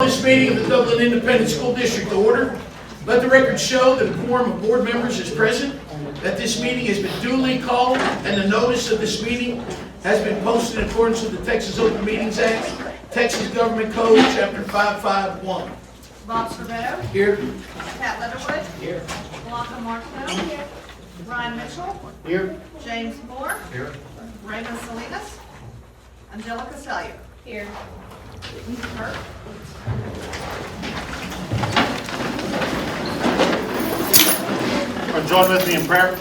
This meeting of the Dublin Independent School District to order. Let the record show that a quorum of board members is present, that this meeting has been duly called, and the notice of this meeting has been posted in accordance with the Texas Open Meetings Act, Texas Government Code, Chapter 551. Bob Servetto. Here. Pat Leatherwood. Here. Blanca Martineau. Here. Ryan Mitchell. Here. James Moore. Here. Raymond Salinas. Angelica Sellier. Here. Kurt. Join with me in prayer.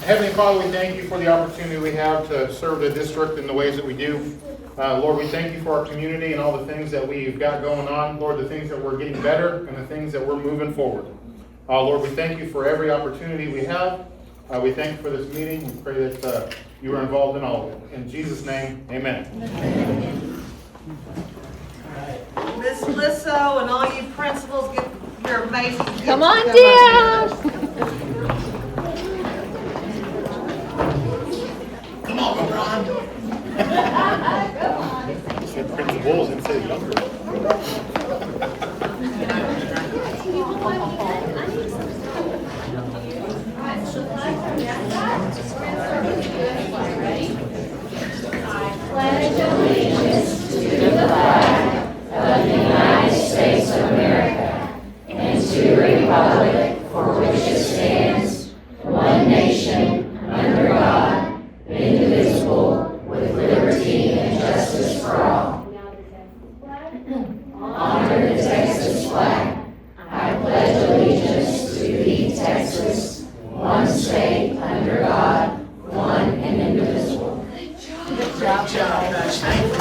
Heavenly Father, we thank you for the opportunity we have to serve the district in the ways that we do. Lord, we thank you for our community and all the things that we've got going on. Lord, the things that we're getting better and the things that we're moving forward. Lord, we thank you for every opportunity we have. We thank you for this meeting. We pray that you are involved in all of it. In Jesus' name, amen. Miss Lisso and all you principals, get your amazing gifts. Come on down. Come on, LeBron. You said principals and said younger. Pledge allegiance to the flag of the United States of America and to the republic for which it stands, one nation, under God, indivisible, with liberty and justice for all. Honor the Texas flag. I pledge allegiance to thee, Texas, one state, under God, one and indivisible. Good job, guys. Thank you.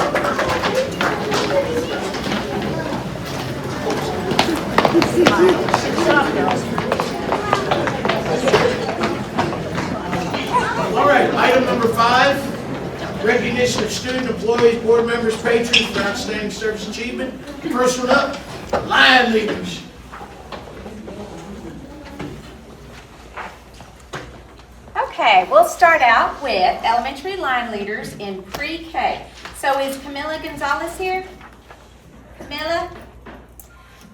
All right, item number 5, recognition of student, employees, board members, patrons for outstanding service achievement. First one up, line leaders. Okay, we'll start out with elementary line leaders in pre-K. So is Camila Gonzalez here? Camila?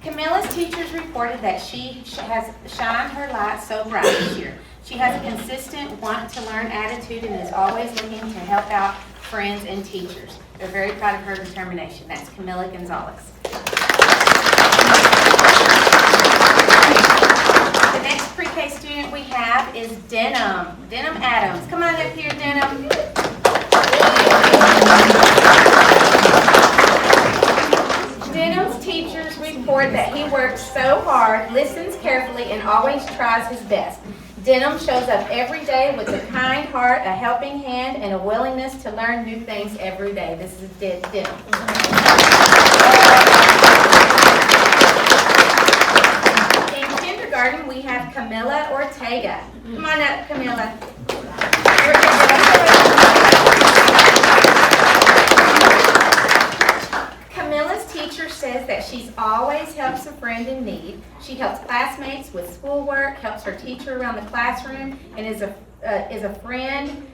Camilla's teachers reported that she has shined her light so bright this year. She has a consistent want-to-learn attitude and is always looking to help out friends and teachers. They're very proud of her determination. That's Camila Gonzalez. The next pre-K student we have is Denham Adams. Come on up here, Denham. Denham's teachers report that he works so hard, listens carefully, and always tries his best. Denham shows up every day with a kind heart, a helping hand, and a willingness to learn new things every day. This is Denham. In kindergarten, we have Camila Ortega. Come on up, Camila. Camilla's teacher says that she's always helps a friend in need. She helps classmates with schoolwork, helps her teacher around the classroom, and is a friend.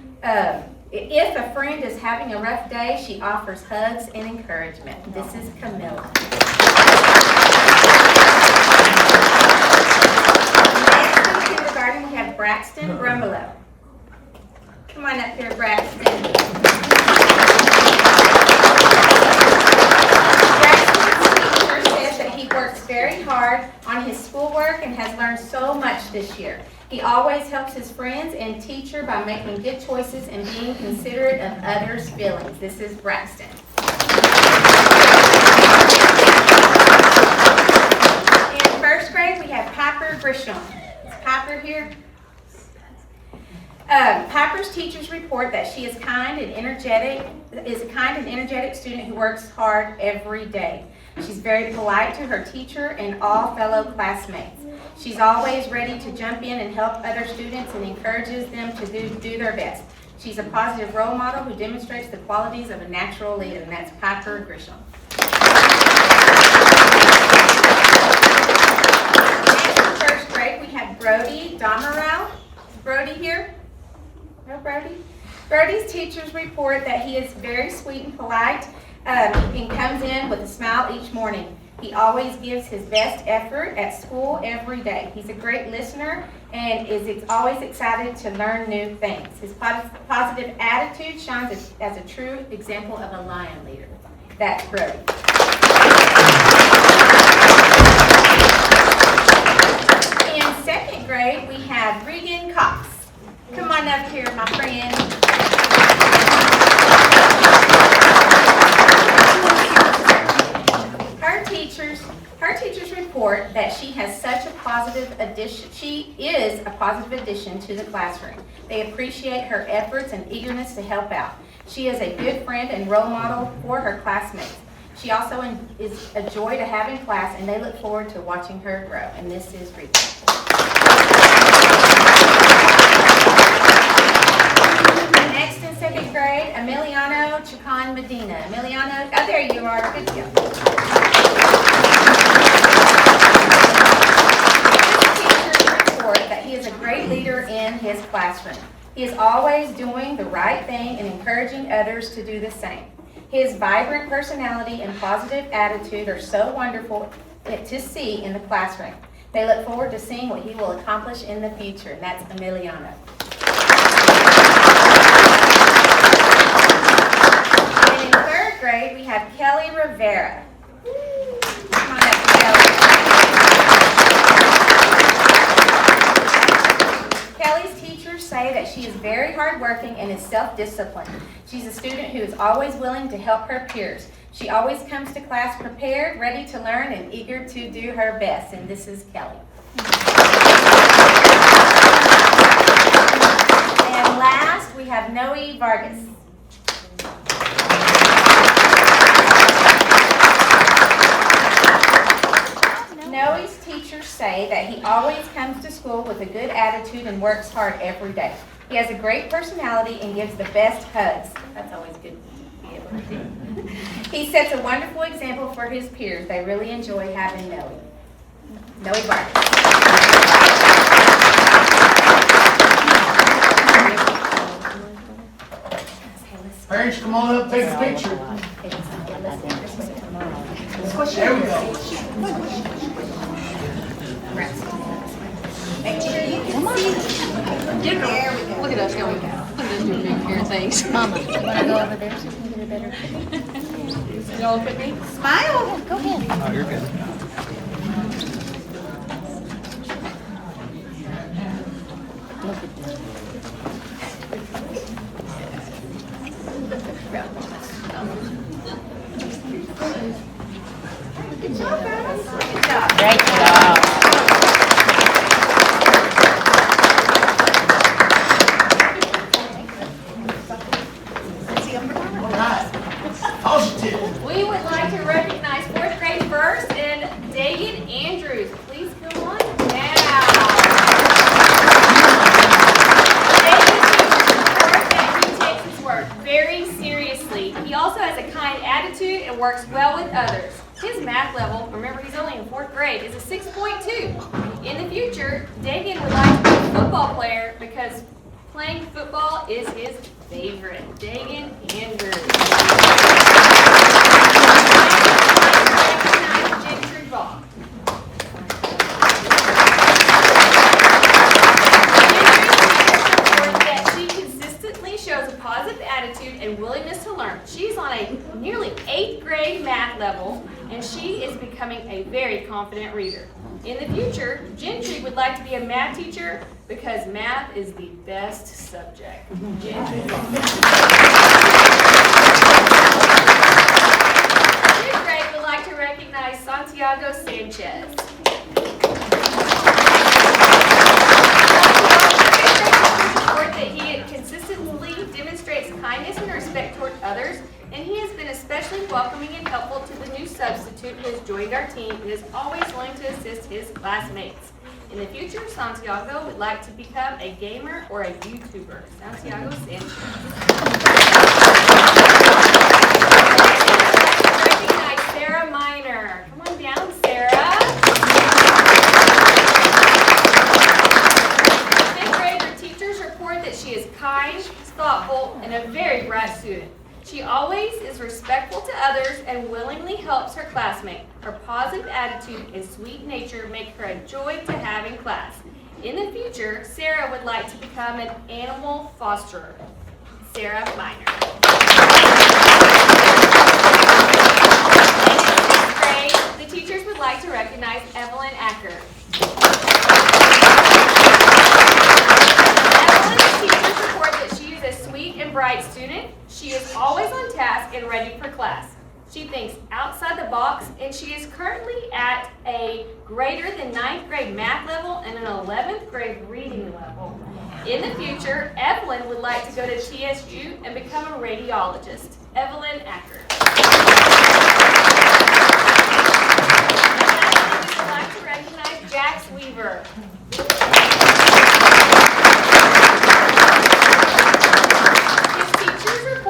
If a friend is having a rough day, she offers hugs and encouragement. This is Camilla. Next in kindergarten, we have Braxton Brumbelow. Come on up here, Braxton. He works very hard on his schoolwork and has learned so much this year. He always helps his friends and teacher by making good choices and being considerate of others' feelings. This is Braxton. In first grade, we have Piper Grisham. Is Piper here? Piper's teachers report that she is a kind and energetic student who works hard every day. She's very polite to her teacher and all fellow classmates. She's always ready to jump in and help other students and encourages them to do their best. She's a positive role model who demonstrates the qualities of a natural leader, and that's Piper Grisham. Next, in first grade, we have Brody Domerow. Is Brody here? No, Brody? Brody's teachers report that he is very sweet and polite and comes in with a smile each morning. He always gives his best effort at school every day. He's a great listener and is always excited to learn new things. His positive attitude shines as a true example of a lion leader. That's Brody. In second grade, we have Regan Cox. Come on up here, my friend. Her teachers report that she has such a positive addition. She is a positive addition to the classroom. They appreciate her efforts and eagerness to help out. She is a good friend and role model for her classmates. She also is a joy to have in class, and they look forward to watching her grow. And this is Rita. Next in second grade, Emiliano Chacon Medina. Emiliano, oh, there you are. Good deal. That he is a great leader in his classroom. He is always doing the right thing and encouraging others to do the same. His vibrant personality and positive attitude are so wonderful to see in the classroom. They look forward to seeing what he will accomplish in the future, and that's Emiliano. And in third grade, we have Kelly Rivera. Come on up, Kelly. Kelly's teachers say that she is very hardworking and is self-disciplined. She's a student who is always willing to help her peers. She always comes to class prepared, ready to learn, and eager to do her best. And this is Kelly. And last, we have Noe Vargas. Noe's teachers say that he always comes to school with a good attitude and works hard every day. He has a great personality and gives the best hugs. That's always good to be able to do. He sets a wonderful example for his peers. They really enjoy having Noe. Noe Vargas. Parents, come on up, take a picture. There we go. Make sure you can see. There we go. Look at us going. Look at us doing big hair things. Mama, you want to go over there so you can get a better picture? Y'all look at me? Smile. Go ahead. Oh, you're good. Good job, guys. Good job. Great job. All right. Positive. We would like to recognize fourth grade first and Dagan Andrews. Please come on down. Dagan reports that he takes his work very seriously. He also has a kind attitude and works well with others. His math level, remember he's only in fourth grade, is a 6.2. In the future, Dagan would like to be a football player because playing football is his favorite. Dagan Andrews. Gentry Ball. That she consistently shows a positive attitude and willingness to learn. She's on a nearly 8th grade math level, and she is becoming a very confident reader. In the future, Gentry would like to be a math teacher because math is the best subject. Gentry. Fifth grade would like to recognize Santiago Sanchez. That he consistently demonstrates kindness and respect toward others, and he has been especially welcoming and helpful to the new substitute who has joined our team and is always willing to assist his classmates. In the future, Santiago would like to become a gamer or a YouTuber. Santiago Sanchez. Recognize Sarah Miner. Come on down, Sarah. Fifth grader teachers report that she is kind, thoughtful, and a very bright student. She always is respectful to others and willingly helps her classmate. Her positive attitude and sweet nature make her a joy to have in class. In the future, Sarah would like to become an animal fosterer. Sarah Miner. In 6th grade, the teachers would like to recognize Evelyn Acker. Evelyn's teachers report that she is a sweet and bright student. She is always on task and ready for class. She thinks outside the box, and she is currently at a greater than 9th grade math level and an 11th grade reading level. In the future, Evelyn would like to go to TSU and become a radiologist. Evelyn Acker. Lastly, we would like to recognize Jax Weaver.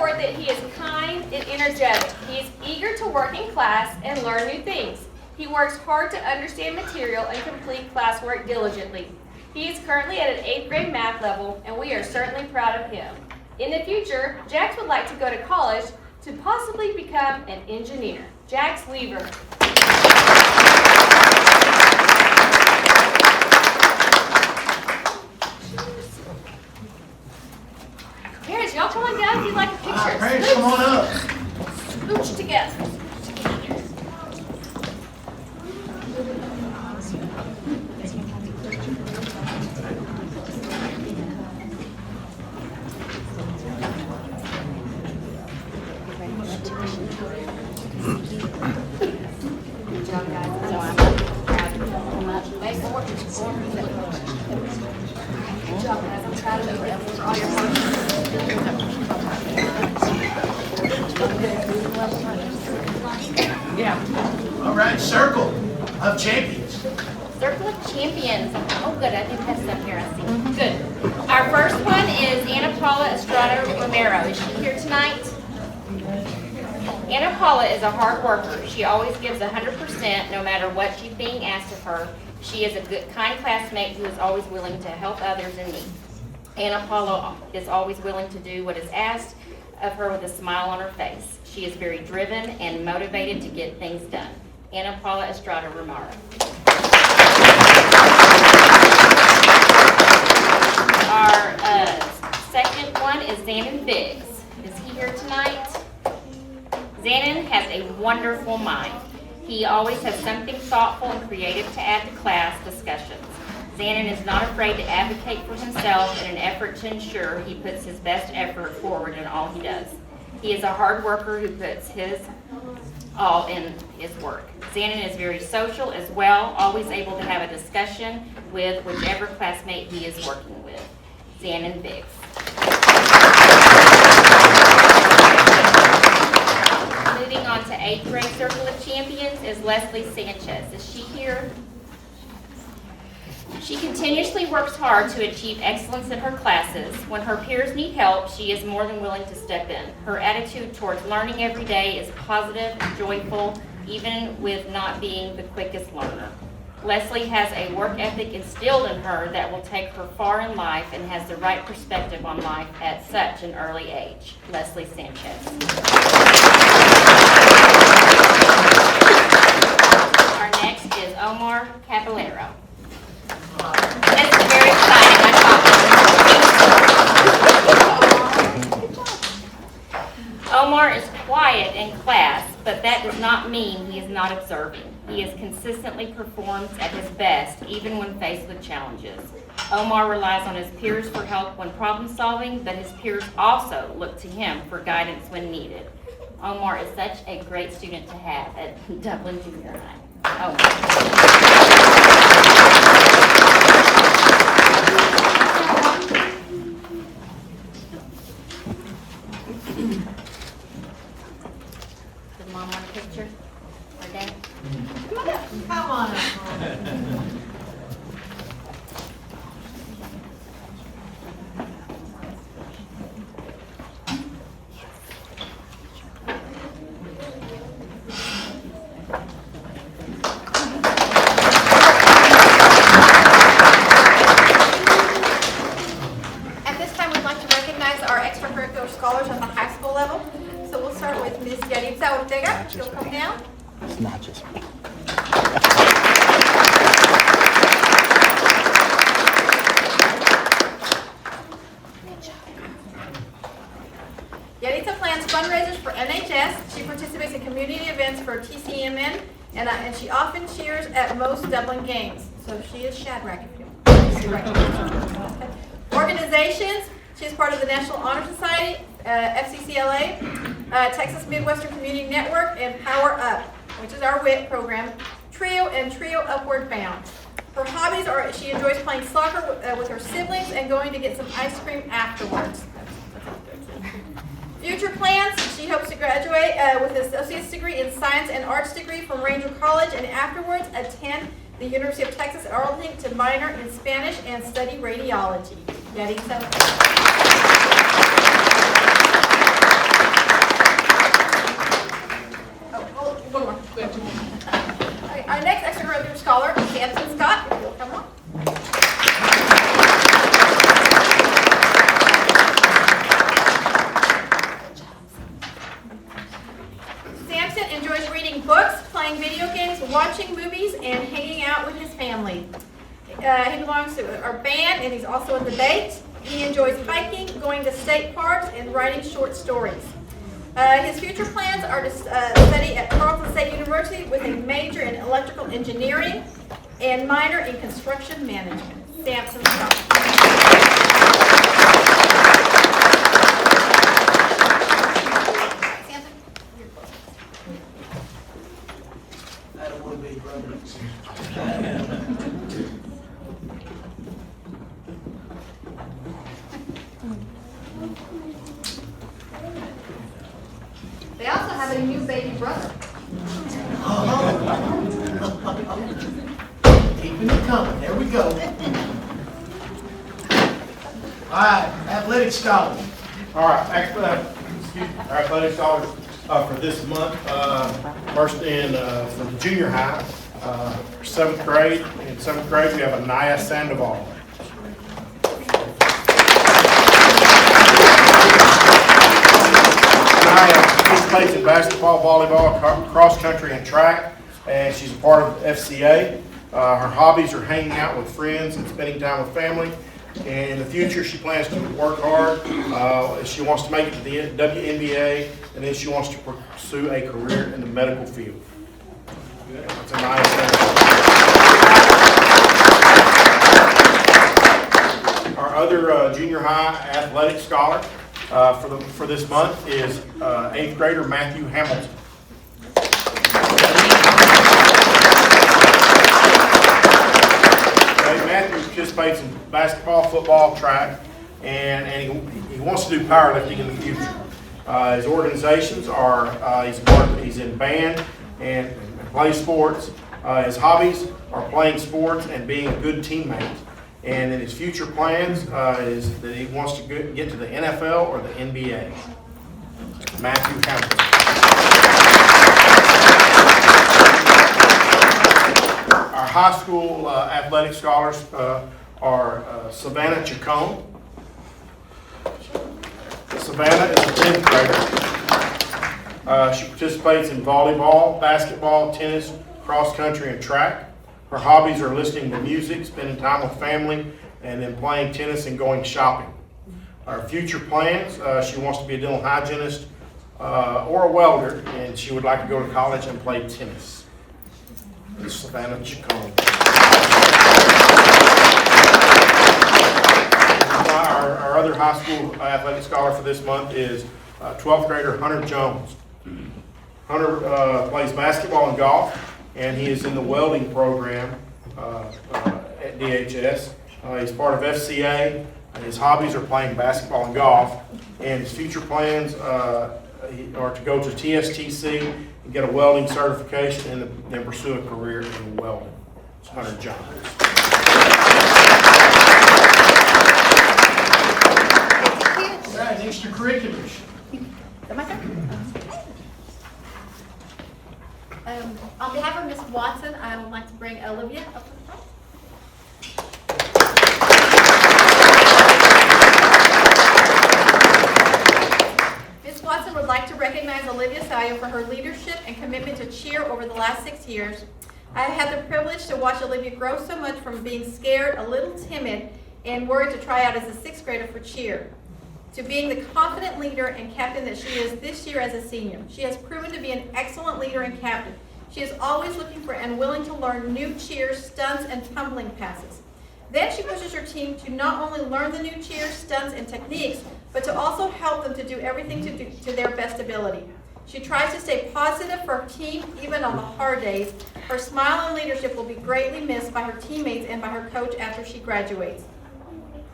That he is kind and energetic. He is eager to work in class and learn new things. He works hard to understand material and complete classwork diligently. He is currently at an 8th grade math level, and we are certainly proud of him. In the future, Jax would like to go to college to possibly become an engineer. Jax Weaver. Parents, y'all come on down if you'd like a picture. Parents, come on up. Scooch together. Good job, guys. I know I'm proud of you. Wait, more. Good job, guys. I'm proud of you for all your work. Yeah. All right, Circle of Champions. Circle of Champions. Oh, good. I think that's up here. I see. Good. Our first one is Ana Paula Estrada Romero. Is she here tonight? Ana Paula is a hard worker. She always gives 100% no matter what she's being asked of her. She is a good, kind classmate who is always willing to help others in need. Ana Paula is always willing to do what is asked of her with a smile on her face. She is very driven and motivated to get things done. Ana Paula Estrada Romero. Our second one is Zanon Biggs. Is he here tonight? Zanon has a wonderful mind. He always has something thoughtful and creative to add to class discussions. Zanon is not afraid to advocate for himself in an effort to ensure he puts his best effort forward in all he does. He is a hard worker who puts his all in his work. Zanon is very social as well, always able to have a discussion with whichever classmate he is working with. Zanon Biggs. Moving on to 8th grade Circle of Champions is Leslie Sanchez. Is she here? She continuously works hard to achieve excellence in her classes. When her peers need help, she is more than willing to step in. Her attitude towards learning every day is positive, joyful, even with not being the quickest learner. Leslie has a work ethic instilled in her that will take her far in life and has the right perspective on life at such an early age. Leslie Sanchez. Our next is Omar Caballero. This is very exciting. Omar is quiet in class, but that does not mean he is not observing. He is consistently performs at his best, even when faced with challenges. Omar relies on his peers for help when problem solving, but his peers also look to him for guidance when needed. Omar is such a great student to have at Dublin Junior High. Does Mom want a picture? Or Dad? Come on up. Come on up. with Ms. Yaritza Ortega. She'll come down. It's not just me. Yaritza plans fundraisers for NHS. She participates in community events for TCMN, and she often cheers at most Dublin games. So she is Shadrach, if you want. Organizations. She is part of the National Honor Society, FCCLA, Texas Midwestern Community Network, and Power Up, which is our WIT program, Trio and Trio Upward Bound. Her hobbies are she enjoys playing soccer with her siblings and going to get some ice cream afterwards. Future plans, she hopes to graduate with an associate's degree in science and arts degree from Ranger College and afterwards attend the University of Texas at Arlington to minor in Spanish and study radiology. Yaritza. One more. Okay, our next extracurricular scholar is Samson Scott. If you'll come on. Samson enjoys reading books, playing video games, watching movies, and hanging out with his family. He belongs to our band, and he's also in debate. He enjoys hiking, going to state parks, and writing short stories. His future plans are to study at Carleton State University with a major in electrical engineering and minor in construction management. Samson Scott. Samson, you're close. I don't want to be brother. They also have a new baby brother. Keeping it coming. There we go. All right, athletic scholars. All right, our athletic scholars for this month. First in from junior high, 7th grade. In 7th grade, we have Anaya Sandoval. Anaya participates in basketball, volleyball, cross country, and track, and she's a part of FCA. Her hobbies are hanging out with friends and spending time with family. And in the future, she plans to work hard. She wants to make it to the WNBA, and then she wants to pursue a career in the medical field. That's a nice thing. Our other junior high athletic scholar for this month is 8th grader Matthew Hamilton. Matthew participates in basketball, football, track, and he wants to do powerlifting in the future. His organizations are he's in band and plays sports. His hobbies are playing sports and being a good teammate. And in his future plans is that he wants to get to the NFL or the NBA. Matthew Hamilton. Our high school athletic scholars are Savannah Chacon. Savannah is a 10th grader. She participates in volleyball, basketball, tennis, cross country, and track. Her hobbies are listening to music, spending time with family, and then playing tennis and going shopping. Our future plans, she wants to be a dental hygienist or a welder, and she would like to go to college and play tennis. This is Savannah Chacon. Our other high school athletic scholar for this month is 12th grader Hunter Jones. Hunter plays basketball and golf, and he is in the welding program at DHS. He's part of FCA. His hobbies are playing basketball and golf, and his future plans are to go to TSTC and get a welding certification and then pursue a career in welding. It's Hunter Jones. All right, extracurriculars. Is that my turn? On behalf of Ms. Watson, I would like to bring Olivia up to the front. Ms. Watson would like like to recognize Olivia Salio for her leadership and commitment to cheer over the last 6 years. I have had the privilege to watch Olivia grow so much from being scared, a little timid, and worried to try out as a 6th grader for cheer, to being the confident leader and captain that she is this year as a senior. She has proven to be an excellent leader and captain. She is always looking for and willing to learn new cheers, stunts, and tumbling passes. Then she pushes her team to not only learn the new cheers, stunts, and techniques, but to also help them to do everything to their best ability. She tries to stay positive for her team, even on the hard days. Her smile and leadership will be greatly missed by her teammates and by her coach after she graduates.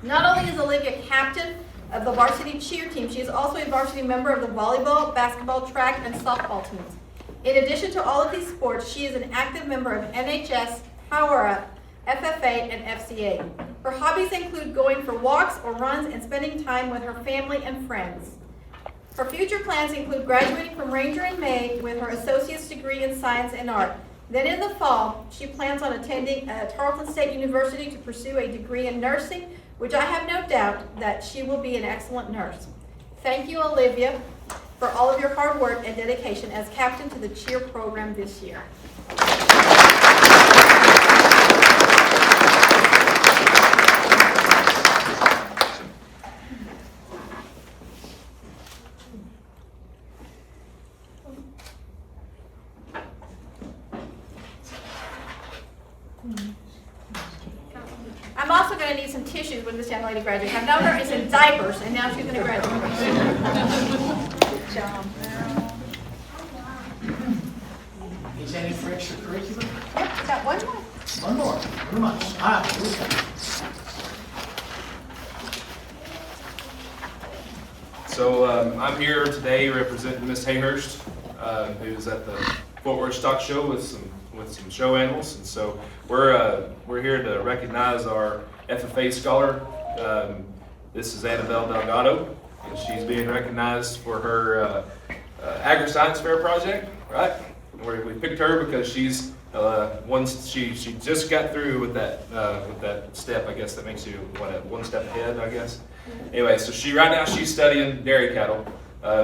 Not only is Olivia captain of the varsity cheer team, she is also a varsity member of the volleyball, basketball, track, and softball teams. In addition to all of these sports, she is an active member of NHS, Power Up, FFA, and FCA. Her hobbies include going for walks or runs and spending time with her family and friends. Her future plans include graduating from Ranger in May with her associate's degree in science and art. Then in the fall, she plans on attending Tarleton State University to pursue a degree in nursing, which I have no doubt that she will be an excellent nurse. Thank you, Olivia, for all of your hard work and dedication as captain to the cheer program this year. I'm also going to need some tissues when this young lady graduates. I've known her is in diapers, and now she's going to graduate. Good job. Is that any for extracurricular? Yep, got one more. One more. 1 month. All right, here we go. So I'm here today representing Miss Hayhurst, who's at the Fort Worth Stock Show with some show animals, and so we're here to recognize our FFA scholar. This is Annabelle Delgado, and she's being recognized for her Agriscience fair project. Right? We picked her because she's she just got through with that step, I guess, that makes you one step ahead, I guess. Anyway, so right now she's studying dairy cattle.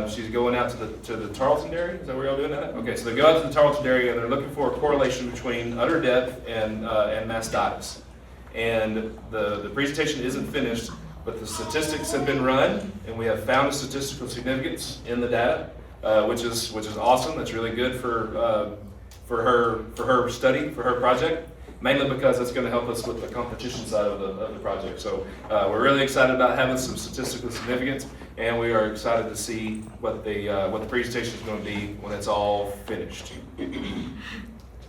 She's going out to the Tarleton Dairy. Is that where y'all doing that? Okay, so they go out to the Tarleton Dairy and they're looking for a correlation between udder depth and mastitis. And the presentation isn't finished, but the statistics have been run, and we have found a statistical significance in the data, which is awesome. That's really good for her study, for her project. Mainly because it's going to help us with the competition side of the project. So we're really excited about having some statistical significance, and we are excited to see what the presentation is going to be when it's all finished.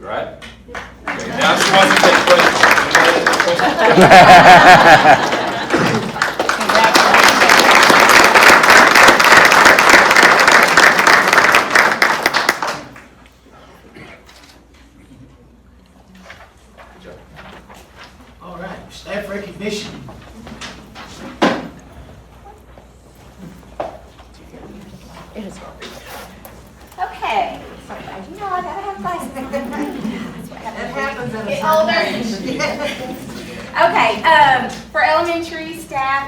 Right? Okay, now she wants to take questions. All right, staff recognition. Okay. You know I gotta have glasses. That's what That happens at a Get certain older. Okay, for elementary staff,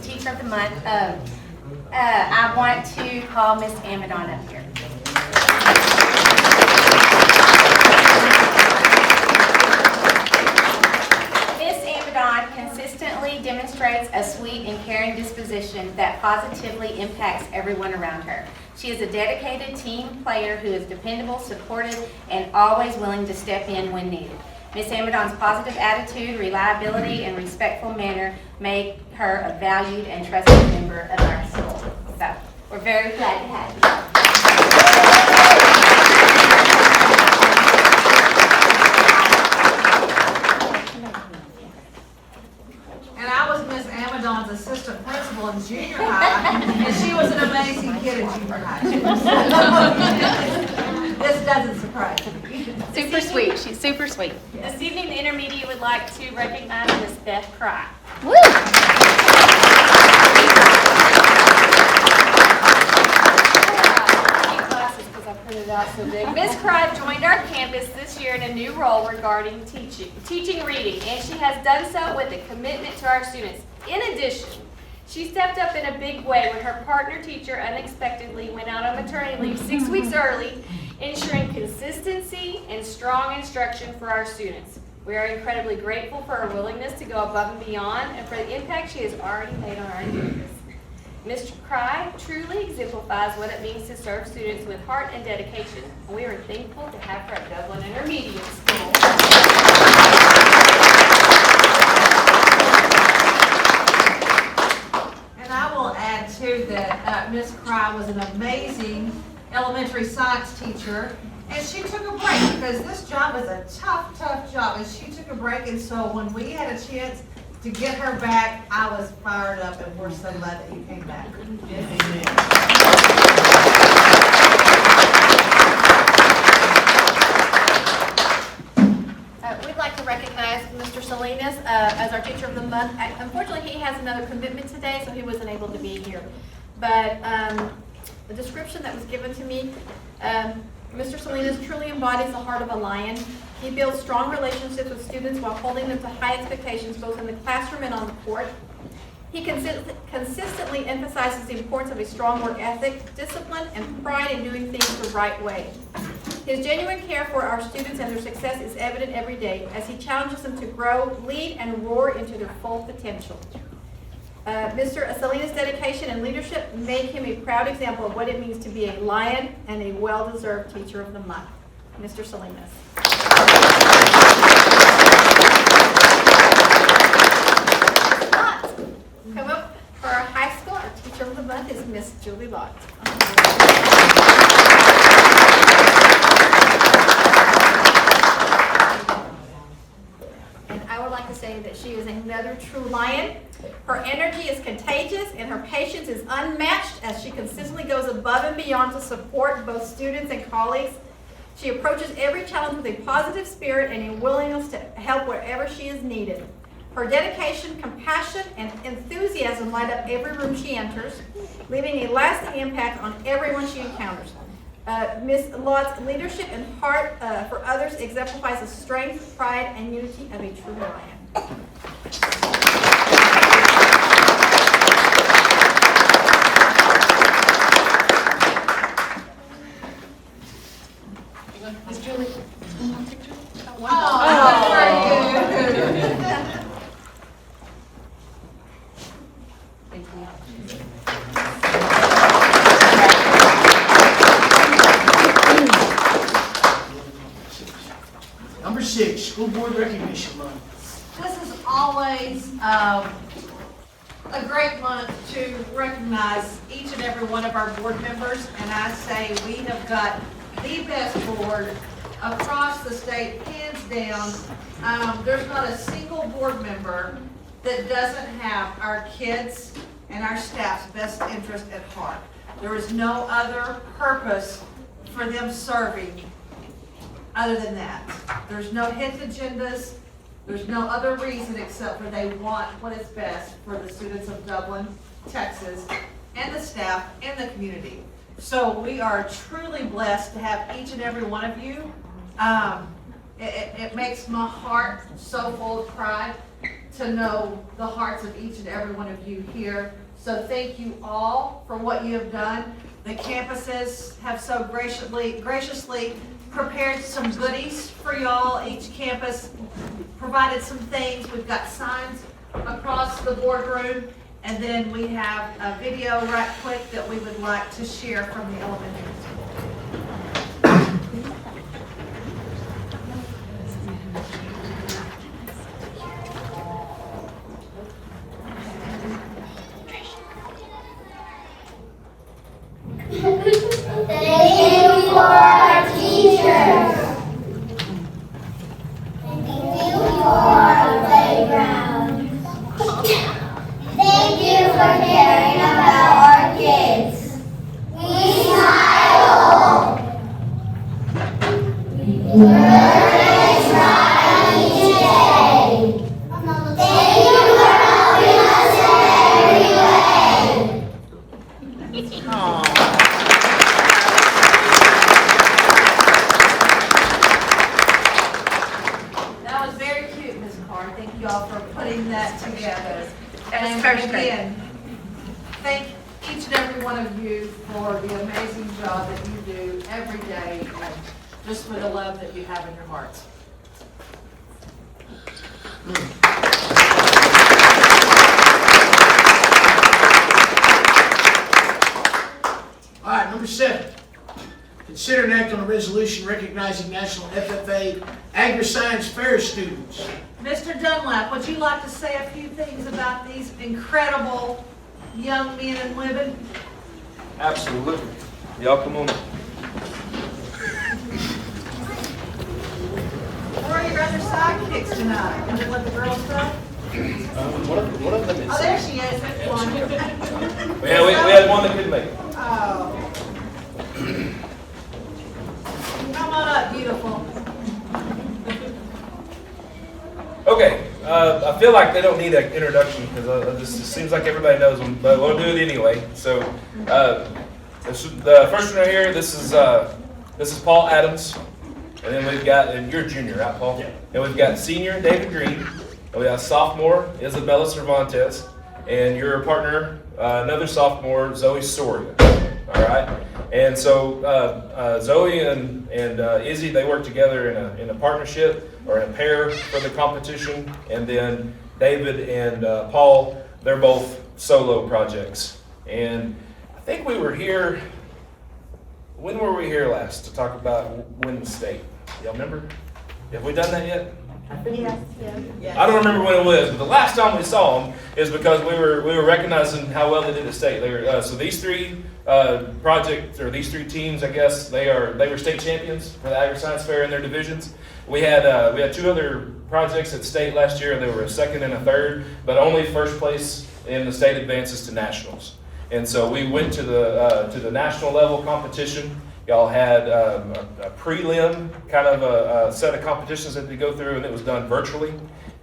teacher of the month, I want to call Miss Amadon up here. Miss Amadon consistently demonstrates a sweet and caring disposition that positively impacts everyone around her. She is a dedicated team player who is dependable, supportive, and always willing to step in when needed. Ms. Amadon's positive attitude, reliability, and respectful manner make her a valued and trusted member of our school. So, we're very glad to have you. And I was Miss Amadon's assistant principal in junior high, and she was an amazing kid in junior high. This doesn't surprise me. Super sweet. She's super sweet. This evening, the intermediate would like to recognize Miss Beth Cry. Woo! Miss Cry joined our campus this year in a new role regarding teaching reading, and she has done so with a commitment to our students. In addition, She stepped up in a big way when her partner teacher unexpectedly went out on maternity leave 6 weeks early, ensuring consistency and strong instruction for our students. We are incredibly grateful for her willingness to go above and beyond and for the impact she has already made on our campus. Ms. Cry truly exemplifies what it means to serve students with heart and dedication, and we are thankful to have her at Dublin Intermediate School. I will add too that Ms. Cry was an amazing elementary science teacher, and she took a break because this job is a tough job, and she took a break, and so when we had a chance to get her back, I was fired up, and we're so glad that you came back. We'd like to recognize Mr. Salinas as our Teacher of the Month. Unfortunately, he has another commitment today, so he wasn't able to be here. But the description that was given to me, Mr. Salinas truly embodies the heart of a lion. He builds strong relationships with students while holding them to high expectations both in the classroom and on the court. He consistently emphasizes the importance of a strong work ethic, discipline, and pride in doing things the right way. His genuine care for our students and their success is evident every day as he challenges them to grow, lead, and roar into their full potential. Mr. Salinas' dedication and leadership make him a proud example of what it means to be a lion and a well-deserved Teacher of the Month. Mr. Salinas. Come up for our high school. Our Teacher of the Month is Miss Julie Lott. And I would like to say that she is another true lion. Her energy is contagious and her patience is unmatched as she consistently goes above and beyond to support both students and colleagues. She approaches every challenge with a positive spirit and a willingness to help wherever she is needed. Her dedication, compassion, and enthusiasm light up every room she enters, leaving a lasting impact on everyone she encounters. Ms. Lott's leadership and heart for others exemplifies the strength, pride, and unity of a true lion. Miss Julie. Thank you. Number 6, School Board Recognition Month. This is always a great month to recognize each and every one of our board members, and I say we have got the best board across the state, hands down. There's not a single board member that doesn't have our kids and our staff's best interest at heart. There is no other purpose for them serving other than that. There's no hidden agendas. There's no other reason except for they want what is best for the students of Dublin, Texas, and the staff and the community. So we are truly blessed to have each and every one of you. It makes my heart so full of pride to know the hearts of each and every one of you here. So thank you all for what you have done. The campuses have so graciously prepared some goodies for y'all. Each campus provided some things. We've got signs across the boardroom, and then we have a video right quick that we would like to share from the elementary school. Thank you for our teachers. Thank you for our playground. Thank you for caring about our kids. We smile. We learn and try each day. Thank you for helping us in every way. That was very cute, Ms. Carr. Thank you all for putting that together. That was And first grade. again, thank each and every one of you for the amazing job that you do every day and just for the love that you have in your hearts. All right, number 7. Consider and act on a resolution recognizing National FFA Agriscience Fair students. Mr. Dunlap, would you like to say a few things about these incredible young men and women? Absolutely. Y'all come on. Or are you rather sidekicks tonight? Can we let the girls go? What of them is? Oh, there she is. That's one. We had one that couldn't make it. Oh. Come on up, beautiful. Okay, I feel like they don't need an introduction because it seems like everybody knows them, but we'll do it anyway. So, the first one right here, this is Paul Adams, and then we've got, and you're junior, right, Paul? Yeah. And we've got senior David Green, and we got sophomore Isabella Cervantes, and your partner, another sophomore, Zoe Soria. All right, and so Zoe and Izzy, they work together in a partnership or in a pair for the competition, and then David and Paul, they're both solo projects. And I think we were here. When were we here last to talk about winning state? Y'all remember? Have we done that yet? Yes. I don't remember when it was, but the last time we saw them is because we were recognizing how well they did at state. They were so these three projects, or these three teams, I guess they were state champions for the Agriscience Fair in their divisions. We had 2 other projects at state last year. They were a second and a third, but only first place in the state advances to nationals. And so we went to the national level competition. Y'all had a prelim, kind of a set of competitions that they go through, and it was done virtually.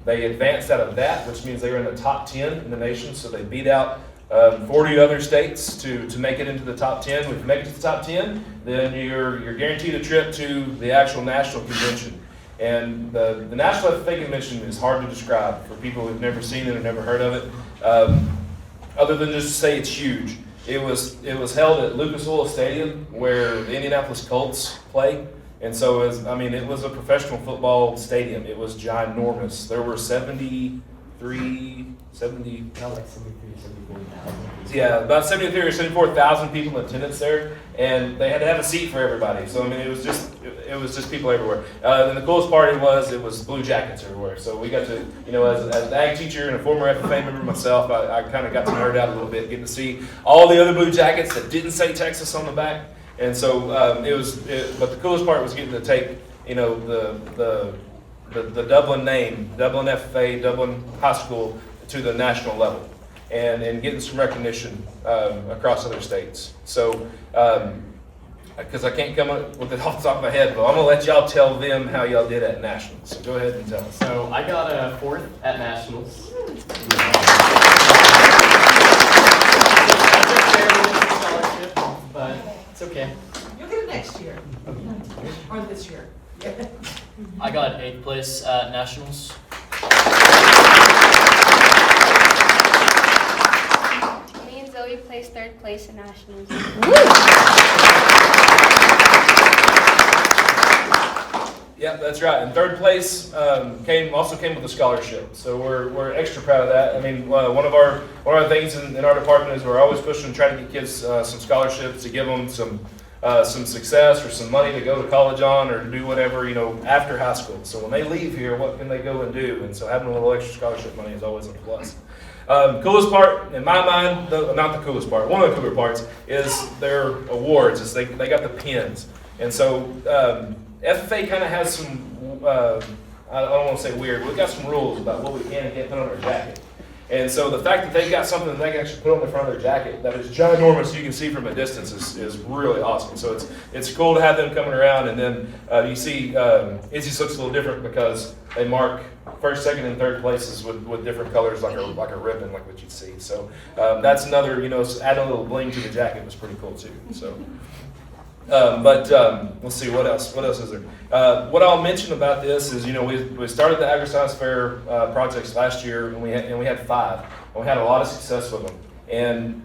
They advanced out of that, which means they were in the top 10 in the nation, so they beat out 40 other states to make it into the top 10. If you make it to the top 10, then you're guaranteed a trip to the actual national convention. And the National FFA Convention is hard to describe for people who've never seen it or never heard of it, other than just to say it's huge. It was held at Lucas Oil Stadium where the Indianapolis Colts play. And so it was a professional football stadium. It was ginormous. There were about 73 or 74,000 people in attendance there, and they had to have a seat for everybody. So it was just people everywhere. And the coolest part it was Blue Jackets everywhere. So we got to, as an ag teacher and a former FFA member myself, I kind of got to nerd out a little bit, getting to see all the other Blue Jackets that didn't say Texas on the back. And so but the coolest part was getting to take, the Dublin name, Dublin FFA, Dublin High School, to the national level, and getting some recognition across other states. So, because I can't come up with it off the top of my head, but I'm gonna let y'all tell them how y'all did at nationals. So go ahead and tell us. So I got a 4th at nationals. But it's okay. You'll get it next year. Or this year. I got 8th place at nationals. Me and Zoe placed 3rd place in nationals. Yeah, that's right. And 3rd place also came with a scholarship. So we're extra proud of that. I mean, one of our things in our department is we're always pushing to try to get kids some scholarships, to give them some success or some money to go to college on, or to do whatever, after high school. So when they leave here, what can they go and do? And so having a little extra scholarship money is always a plus. Coolest part, in my mind, not the coolest part, one of the cooler parts is their awards. Is they got the pins. And so FFA kind of has some, I don't want to say weird, but we've got some rules about what we can and can't put on our jacket. And so the fact that they've got something that they can actually put on the front of their jacket that is ginormous, you can see from a distance, is really awesome. So it's cool to have them coming around. And then you see Izzy's looks a little different because they mark 1st, 2nd, and 3rd places with different colors, like a ribbon, like what you'd see. So that's another, adding a little bling to the jacket was pretty cool too. So. Let's see, what else is there? What I'll mention about this is, we started the Agriscience Fair projects last year, and we had 5, and we had a lot of success with them. And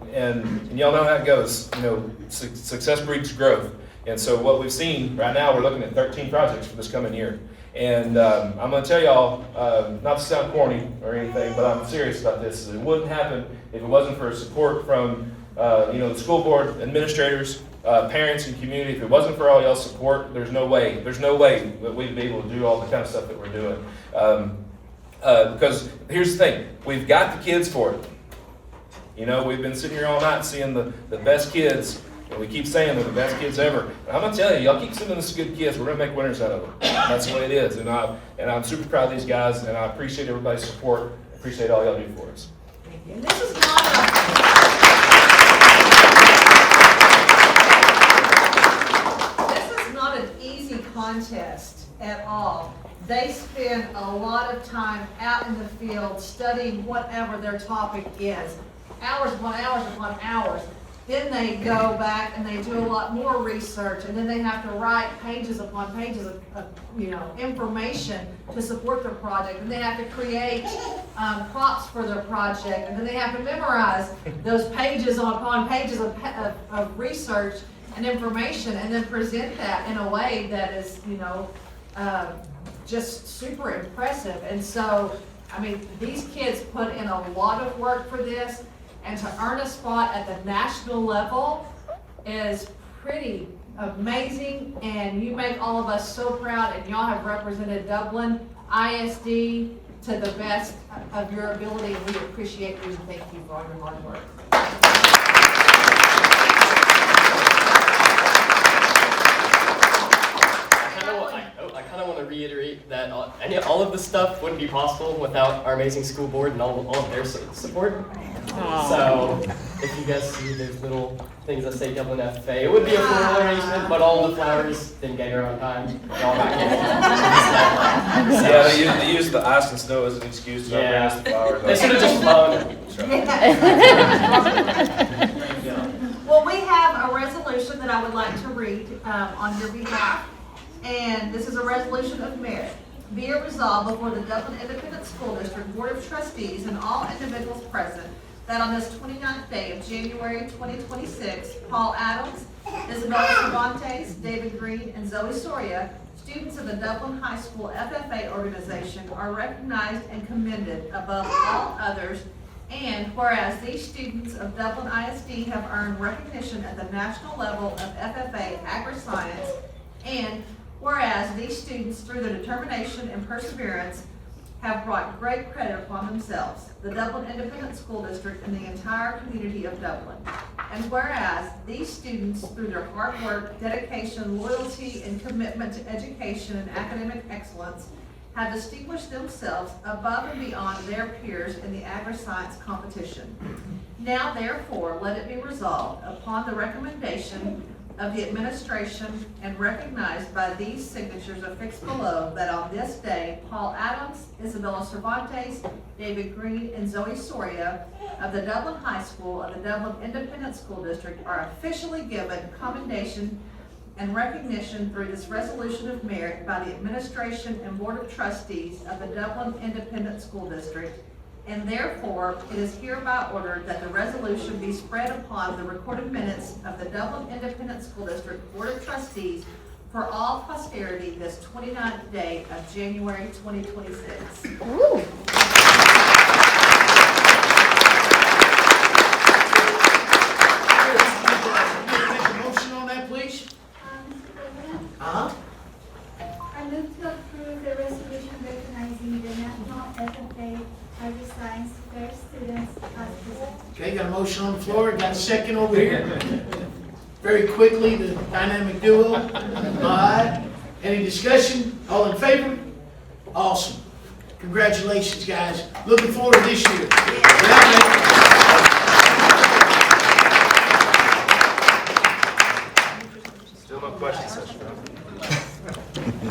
y'all know how it goes. You know, success breeds growth. And so what we've seen right now, we're looking at 13 projects for this coming year. And I'm going to tell y'all, not to sound corny or anything, but I'm serious about this. It wouldn't happen if it wasn't for support from the school board, administrators, parents, and community. If it wasn't for all y'all's support, there's no way that we'd be able to do all the kind of stuff that we're doing. Because here's the thing, we've got the kids for it. You know, we've been sitting here all night seeing the best kids. And we keep saying they're the best kids ever. And I'm going to tell you, y'all keep sending us good kids, we're going to make winners out of them. That's the way it is. And I'm super proud of these guys, and I appreciate everybody's support. I appreciate all y'all do for us. And this is not an easy contest at all. They spend a lot of time out in the field studying whatever their topic is. Hours upon hours upon hours. Then they go back and they do a lot more research, and then they have to write pages upon pages of information to support their project. And they have to create props for their project, and then they have to memorize those pages upon pages of research and information, and then present that in a way that is, just super impressive. And so, I mean, these kids put in a lot of work for this. And to earn a spot at the national level is pretty amazing, and you make all of us so proud, and y'all have represented Dublin ISD to the best of your ability, and we appreciate you and thank you for all your hard work. I kind of want to reiterate that all of this stuff wouldn't be possible without our amazing school board and all of their support. So if you guys see those little things that say Dublin FFA, it would be a floral arrangement, but all the flowers didn't get here on time. Y'all back in. Yeah, they use the ice and snow as an excuse to not bring us the flowers. They should have just flown. Well, we have a resolution that I would like to read on your behalf. And this is a resolution of merit. Be it resolved before the Dublin Independent School District Board of Trustees and all individuals present that on this 29th day of January 2026, Paul Adams, Isabella Cervantes, David Green, and Zoe Soria, students of the Dublin High School FFA organization, are recognized and commended above all others. And whereas these students of Dublin ISD have earned recognition at the national level of FFA Agriscience, and whereas these students, through their determination and perseverance, have brought great credit upon themselves, the Dublin Independent School District, and the entire community of Dublin. And whereas these students, through their hard work, dedication, loyalty, and commitment to education and academic excellence, have distinguished themselves above and beyond their peers in the Agriscience competition. Now, therefore, let it be resolved upon the recommendation of the administration and recognized by these signatures affixed below that on this day, Paul Adams, Isabella Cervantes, David Green, and Zoe Soria of the Dublin High School of the Dublin Independent School District are officially given commendation and recognition through this resolution of merit by the administration and board of trustees of the Dublin Independent School District. And therefore, it is hereby ordered that the resolution be spread upon the recorded minutes of the Dublin Independent School District Board of Trustees for all posterity this 29th day of January 2026. Ooh. Make a motion on that, please. I move to approve the resolution recognizing the National FFA Agriscience Fair Students as presented. Okay, got a motion on the floor, got a second over here. Very quickly, the dynamic duo. All right, any discussion? All in favor? Awesome. Congratulations, guys. Looking forward to this year. Still no question session, huh?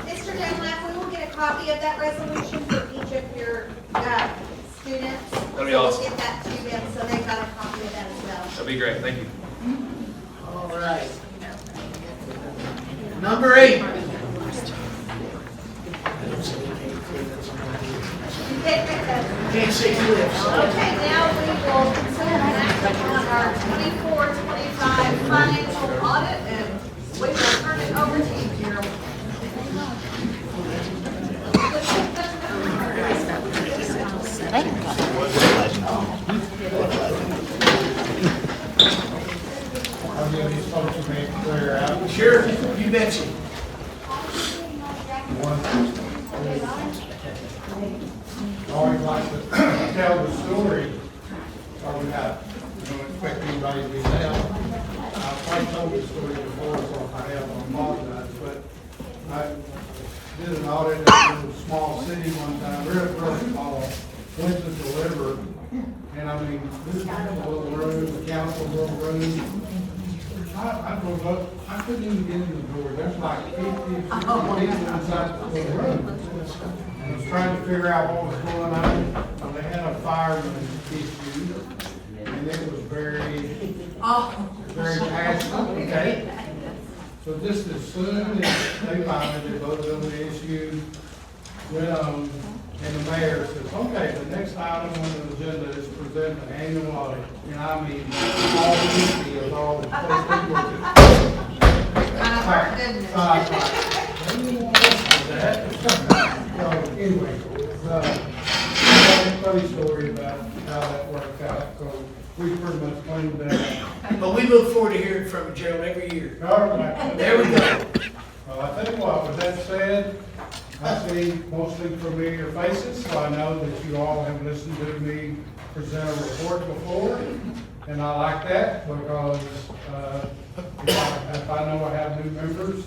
Mr. Dunlap, we will get a copy of that resolution for each of your students. That'd be So awesome. we'll get that to them, so they've got a copy of that as well. That'd be great, thank you. All right. Number 8. Can't say lips. Okay, now we will consider the on our 24-25 financial audit, and we will turn it over to you, Carol. I'll give these folks a minute to clear out. Sure, you betcha. I always like to tell the story, or without, don't expect anybody to be loud. I've probably told this story before, so if I have, I apologize, but I did an audit in a small city one time, really small, went to deliver, and I mean, this kind of little room, the council little room, I drove up, I couldn't even get in the door, there's like 50 people inside the little room. And I was trying to figure out what was going on, so they had a fireman issue, and it was very passionate, okay? So just as soon as they finally did both of the issues, went on, and the mayor says, okay, the next item on the agenda is present an annual audit. And I mean, all 50 of all the people So anyway, funny story about how that worked out. So we pretty much cleaned that up. But we look forward to hearing from you, Gerald, every year. All right. There we go. Well, I tell you what, with that said, I see mostly familiar faces, so I know that you all have listened to me present a report before, and I like that because if I know I have new members,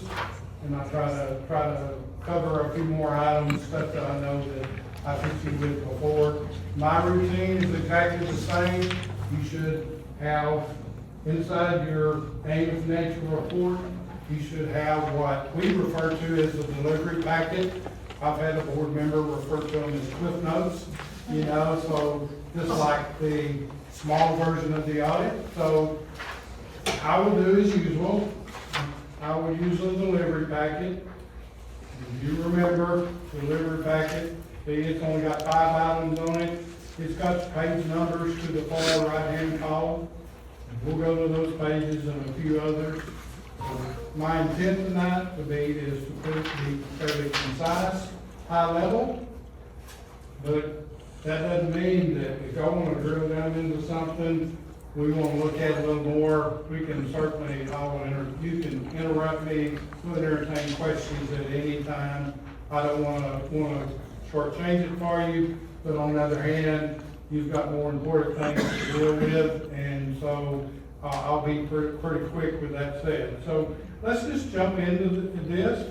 and I try to cover a few more items, stuff that I know that I think you did before. My routine is exactly the same. You should have inside your annual financial report, you should have what we refer to as the delivery packet. I've had a board member refer to them as cliff notes, you know, so just like the small version of the audit. So I will do as usual. I will use the delivery packet. If you remember, delivery packet, it's only got 5 items on it. It's got page numbers to the far right-hand column. We'll go to those pages and a few others. My intent tonight is to put it to be fairly concise, high level, but that doesn't mean that if y'all want to drill down into something, we want to look at it a little more, we can certainly, you can interrupt me, we'll entertain questions at any time. I don't want to shortchange it for you, but on the other hand, you've got more important things to deal with, and so I'll be pretty quick with that said. So let's just jump into this.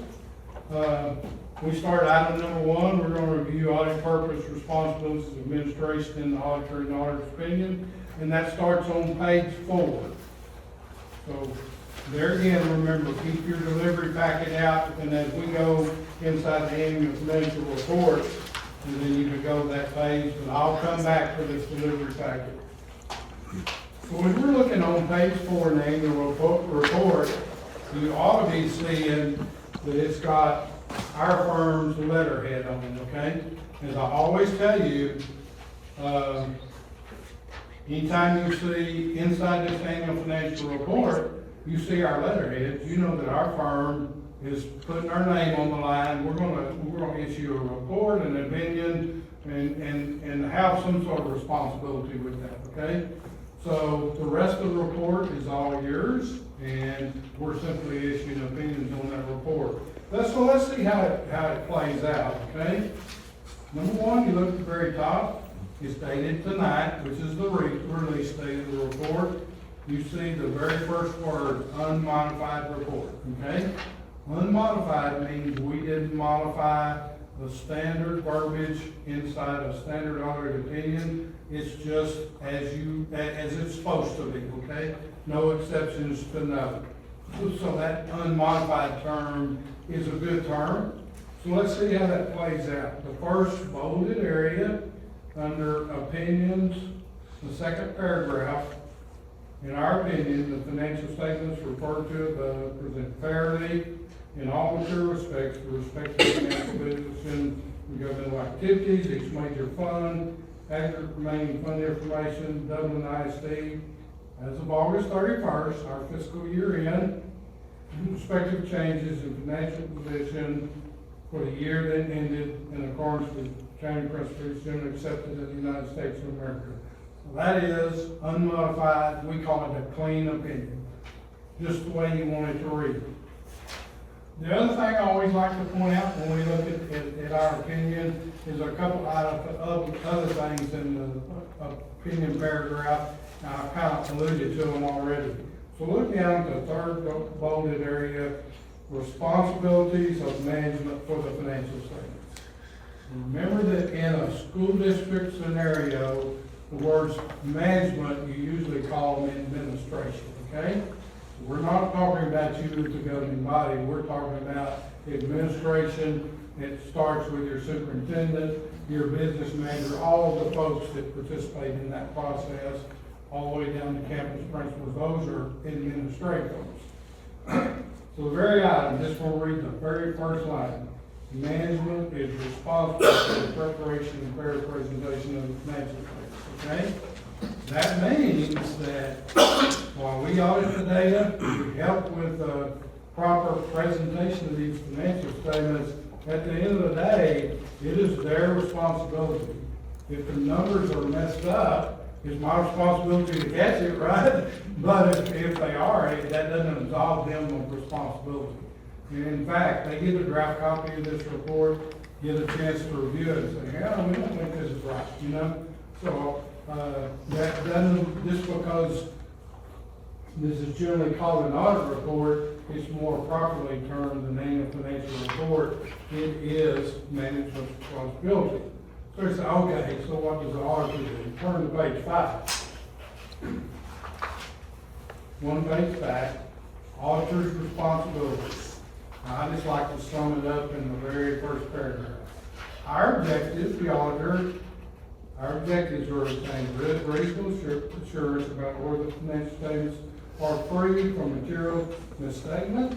We start item number 1. We're going to review audit purpose, responsibilities, administration, and the auditor and auditor's opinion. And that starts on page 4. So there again, remember, keep your delivery packet out, and as we go inside the annual financial report, and then you can go to that page, and I'll come back for this delivery packet. So when we're looking on page 4 in the annual report, you ought to be seeing that it's got our firm's letterhead on it, okay? As I always tell you, anytime you see inside this annual financial report, you see our letterhead, you know that our firm is putting our name on the line. We're gonna issue a report, an opinion, and have some sort of responsibility with that, okay? So the rest of the report is all yours, and we're simply issuing opinions on that report. So let's see how it plays out, okay? Number 1, you look at the very top. It's dated tonight, which is the release date of the report. You see the very first word, unmodified report, okay? Unmodified means we didn't modify the standard verbiage inside a standard audit opinion. It's just as it's supposed to be, okay? No exceptions to note. So that unmodified term is a good term. So let's see how that plays out. The first bolded area under opinions, the second paragraph, in our opinion, the financial statements referred to above present fairly in all material respects with respect to financial position, governmental activities, each major fund, aggregate remaining fund information, Dublin ISD as of August 31st, our fiscal year end, respective changes in financial position for the year that ended in accordance with accounting principles generally accepted in the United States of America. So that is unmodified, we call it a clean opinion, just the way you want it to read. The other thing I always like to point out when we look at our opinion is a couple of other things in the opinion paragraph. I've kind of alluded to them already. So look down to the third bolded area, responsibilities of management for the financial statements. Remember that in a school district scenario, the words management, you usually call them administration, okay? We're not talking about you as the governing body, we're talking about administration. It starts with your superintendent, your business manager, all of the folks that participate in that process, all the way down to campus principals. Those are administrators. So the very item, just want to read the very first line. Management is responsible for the preparation and fair presentation of the financial statements, okay? That means that while we audit the data, we help with the proper presentation of these financial statements. At the end of the day, it is their responsibility. If the numbers are messed up, it's my responsibility to catch it, right? But if they are, that doesn't absolve them of responsibility. And in fact, they get a draft copy of this report, get a chance to review it and say, yeah, we don't think this is right, you know? So that doesn't, just because this is generally called an audit report, it's more properly termed an annual financial report. It is management's responsibility. So you say, okay, so what does the auditor do? Turn to page 5. One page back, auditor's responsibilities. I just like to sum it up in the very first paragraph. Our objectives, the auditor, our objectives are to obtain reasonable assurance about whether the financial statements are free from material misstatement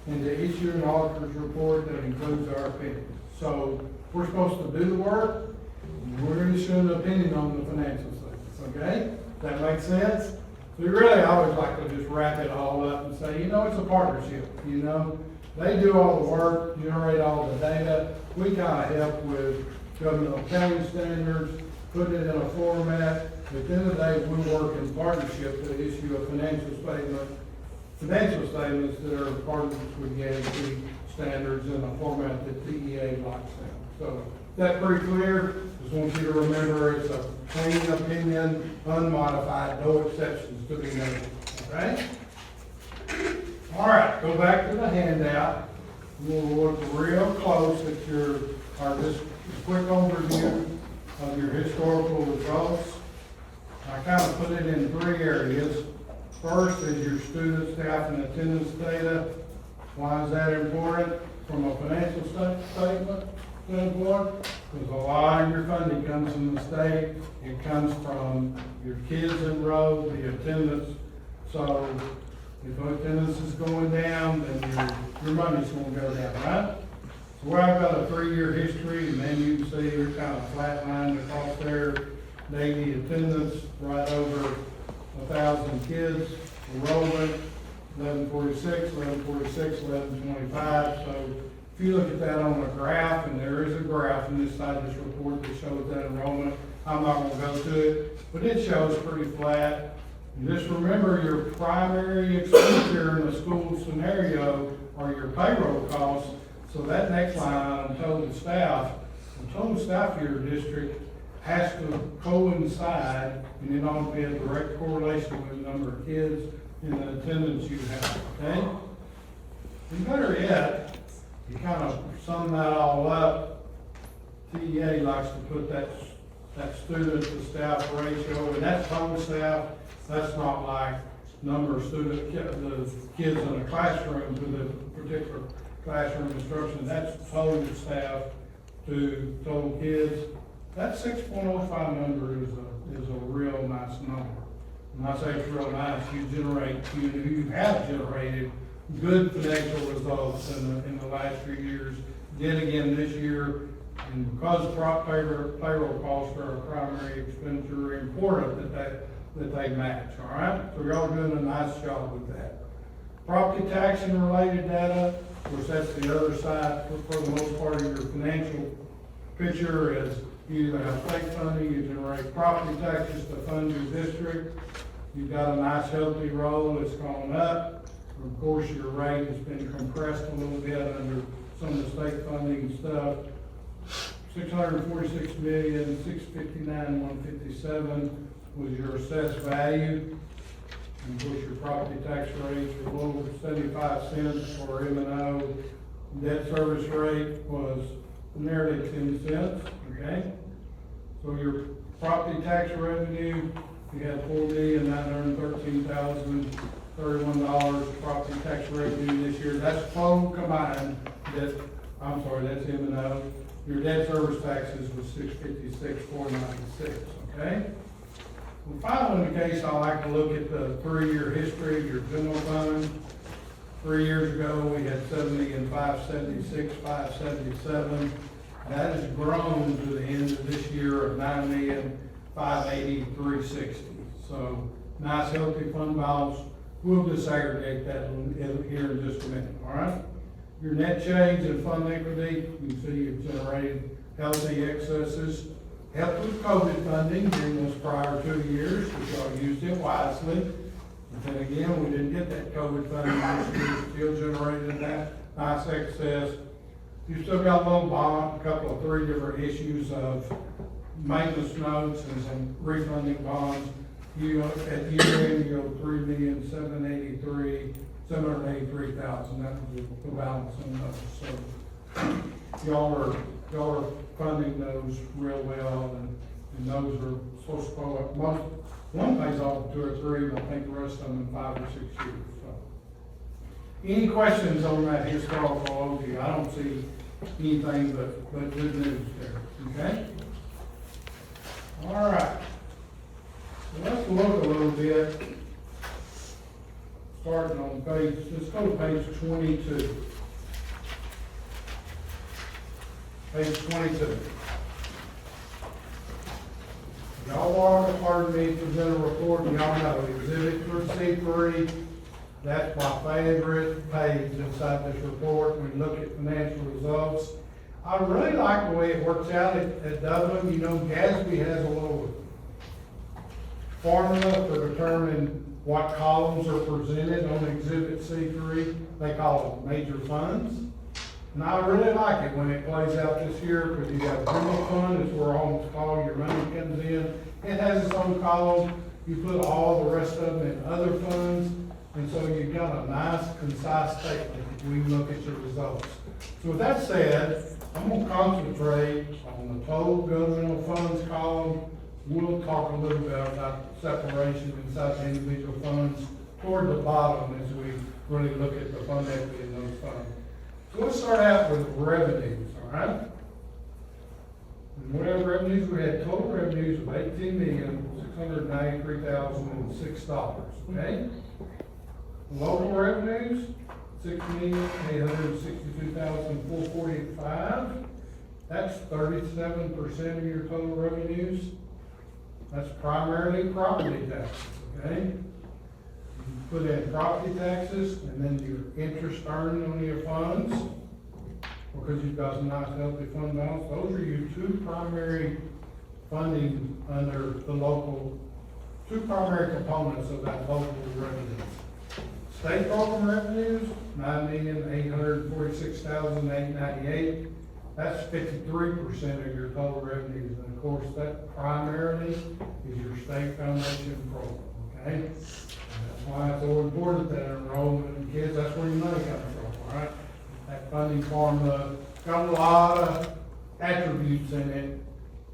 and to issue an auditor's report that includes our opinion. So we're supposed to do the work, we're going to issue an opinion on the financial statements, okay? Does that make sense? So we really always like to just wrap it all up and say, you know, it's a partnership, you know? They do all the work, generate all the data. We kind of help with government accounting standards, put it in a format. At the end of the day, we work in partnership to issue a financial statements that are in accordance with the AG standards in a format that DEA locks down. So is that pretty clear? Just want you to remember it's a clean opinion, unmodified, no exceptions to be made. Okay? All right, go back to the handout. We'll look real close at just a quick overview of your historical results. I kind of put it in 3 areas. First is your student, staff, and attendance data. Why is that important? From a financial statement standpoint, because a lot of your funding comes from the state. It comes from your kids enrolled, the attendance. So if attendance is going down, then your money's going to go down, right? So we're about a 3-year history, and then you can see you're kind of flatlined across there. Daily attendance right over 1,000 kids, enrollment 1146, 1146, 1125. So if you look at that on a graph, and there is a graph in this side of this report that shows that enrollment, I'm not going to go to it, but it shows pretty flat. And just remember your primary expenditure in a school scenario are your payroll costs. So that next line on total staff, the total staff of your district has to coincide, and it ought to be a direct correlation with the number of kids and the attendance you have, okay? And better yet, you kind of sum that all up. TEA likes to put that student to staff ratio, and that's total staff. That's not like number of the kids in a classroom with a particular classroom instruction. That's total staff to total kids. That 6.05 number is a real nice number. When I say it's real nice, you have generated good financial results in the last few years. Did again this year, and because payroll costs are a primary expenditure, important that that they match, all right? So y'all are doing a nice job with that. Property tax and related data, of course, that's the other side, for the most part of your financial picture is you either have state funding, you generate property taxes to fund your district. You've got a nice healthy roll, it's gone up. Of course, your rate has been compressed a little bit under some of the state funding and stuff. 646,659,157 was your assessed value. And of course, your property tax rates were a little over 75 cents for M&O. Debt service rate was nearly 10 cents, okay? So your property tax revenue, you had $4,913,031 property tax revenue this year. That's total combined, that's M&O. Your debt service taxes was $656,496, okay? The final indication, I like to look at the 3-year history of your general fund. 3 years ago, we had $7,576,577. That has grown to the end of this year of $9,580,360. So nice healthy fund balance. We'll disaggregate that here in just a minute, all right? Your net change in fund equity, you can see you've generated healthy excesses. Helped with COVID funding during those prior 2 years, which y'all used it wisely. And then again, we didn't get that COVID funding this year, still generated that nice excess. You still got a little bond, a couple of 3 different issues of maintenance notes and some refunding bonds. You at year end, you owe $3,783,000. That was the balance on those. So y'all are funding those real well, and those are supposed to go up. One pays off 2 or 3, and I think the rest of them in 5 or 6 years. So, any questions on that historical overview? I don't see anything but good news there. Okay. All right. So let's look a little bit. Starting on let's go to page 22. Page 22. Y'all are, pardon me, present a report, and y'all know Exhibit C3. That's my favorite page inside this report when we look at financial results. I really like the way it works out at Dublin. You know, GASB has a little formula for determining what columns are presented on Exhibit C3. They call them major funds. And I really like it when it plays out this year, because you have general fund, it's where almost all your money comes in. It has its own column. You put all the rest of them in other funds. And so you've got a nice, concise statement if we look at your results. So with that said, I'm going to concentrate on the total governmental funds column. We'll talk a little bit about separation inside the individual funds toward the bottom as we really look at the fund equity in those funds. So let's start out with revenues, all right? And whatever revenues, we had total revenues of $18,693,006, okay? Local revenues, $6,862,445. That's 37% of your total revenues. That's primarily property taxes, okay? You put in property taxes and then your interest earned on your funds, because you've got a nice healthy fund balance. Those are your 2 primary funding under the local, 2 primary components of that local revenue. State program revenues, $9,846,898. That's 53% of your total revenues. And of course, that primarily is your state foundation program, okay? And that's why it's so important that enrollment in kids, that's where your money comes from, all right? That funding formula got a lot of attributes in it,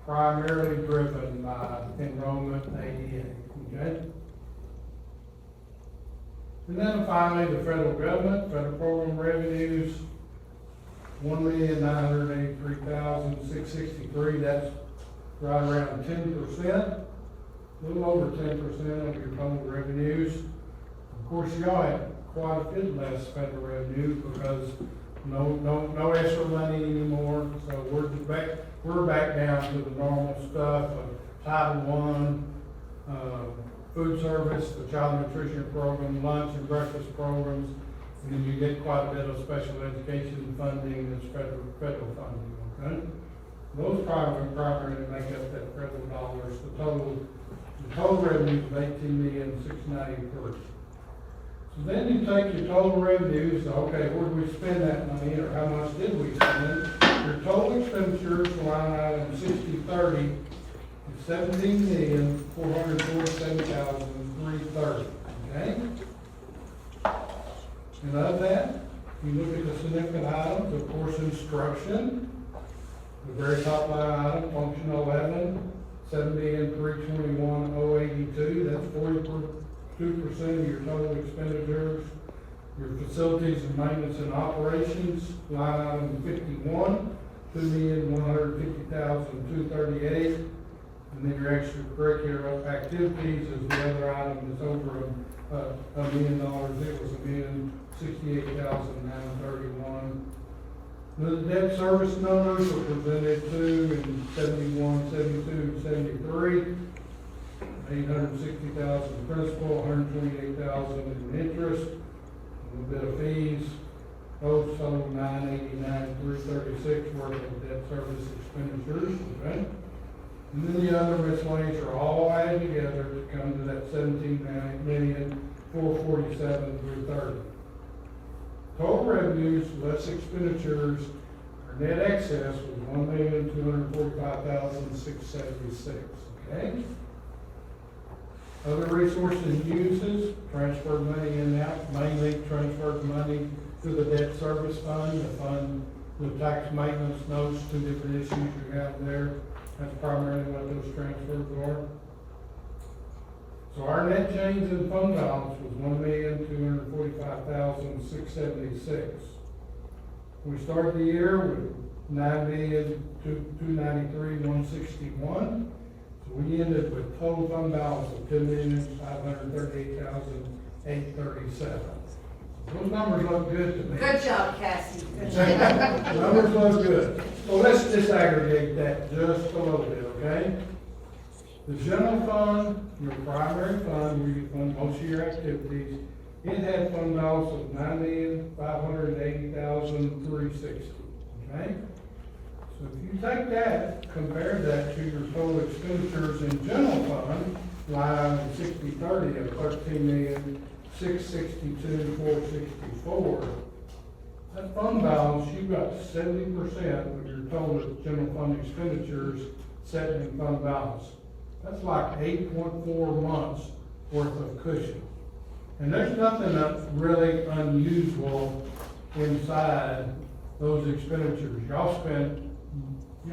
primarily driven by enrollment ADA, okay? And then finally, the federal government, federal program revenues, $1,983,663. That's right around 10%, a little over 10% of your total revenues. Of course, y'all have quite a bit less federal revenue because no extra money anymore. So we're back down to the normal stuff of Title I, food service, the child nutrition program, lunch and breakfast programs, and then you get quite a bit of special education funding that's federal funding, okay? Those primarily make up that federal dollars. The total revenue is $18,693,000. So then you take your total revenues, okay, where did we spend that money, or how much did we spend? Your total expenditures, line item 6030, is $17,447,330, okay? And of that, you look at the significant items, of course, instruction, the very top line item, function 11, $7,321,082, that's 42% of your total expenditures. Your facilities and maintenance and operations, line item 51, $2,150,238. And then your extracurricular activities is the other item that's over $1 million. It was $1,068,931. The debt service numbers are presented to in 71, 72, 73. $860,000 principal, $128,000 in interest, a little bit of fees. Those total $989,336 worth of debt service expenditures, okay? And then the other miscellaneous are all added together to come to that $17,447,330. Total revenues less expenditures, our net excess was $1,245,676, okay? Other resources and uses, transfer money in and out, mainly transfer money to the debt service fund, the tax maintenance notes, two different issues you have there. That's primarily what those transfers are. So our net change in fund balance was $1,245,676. We started the year with $9,293,161. So we ended with total fund balance of $2,538,837. Those numbers look good to me. Good job, Cassie. Good job. Numbers look good. So let's disaggregate that just a little bit, okay? The general fund, your primary fund, where you fund most of your activities, it had fund balance of $9,580,360, okay? So if you take that, compare that to your total expenditures in general fund, line item 6030 of $13,662,464. That fund balance, you've got 70% of your total general fund expenditures set in fund balance. That's like 8.4 months worth of cushion. And there's nothing that's really unusual inside those expenditures. Y'all spent,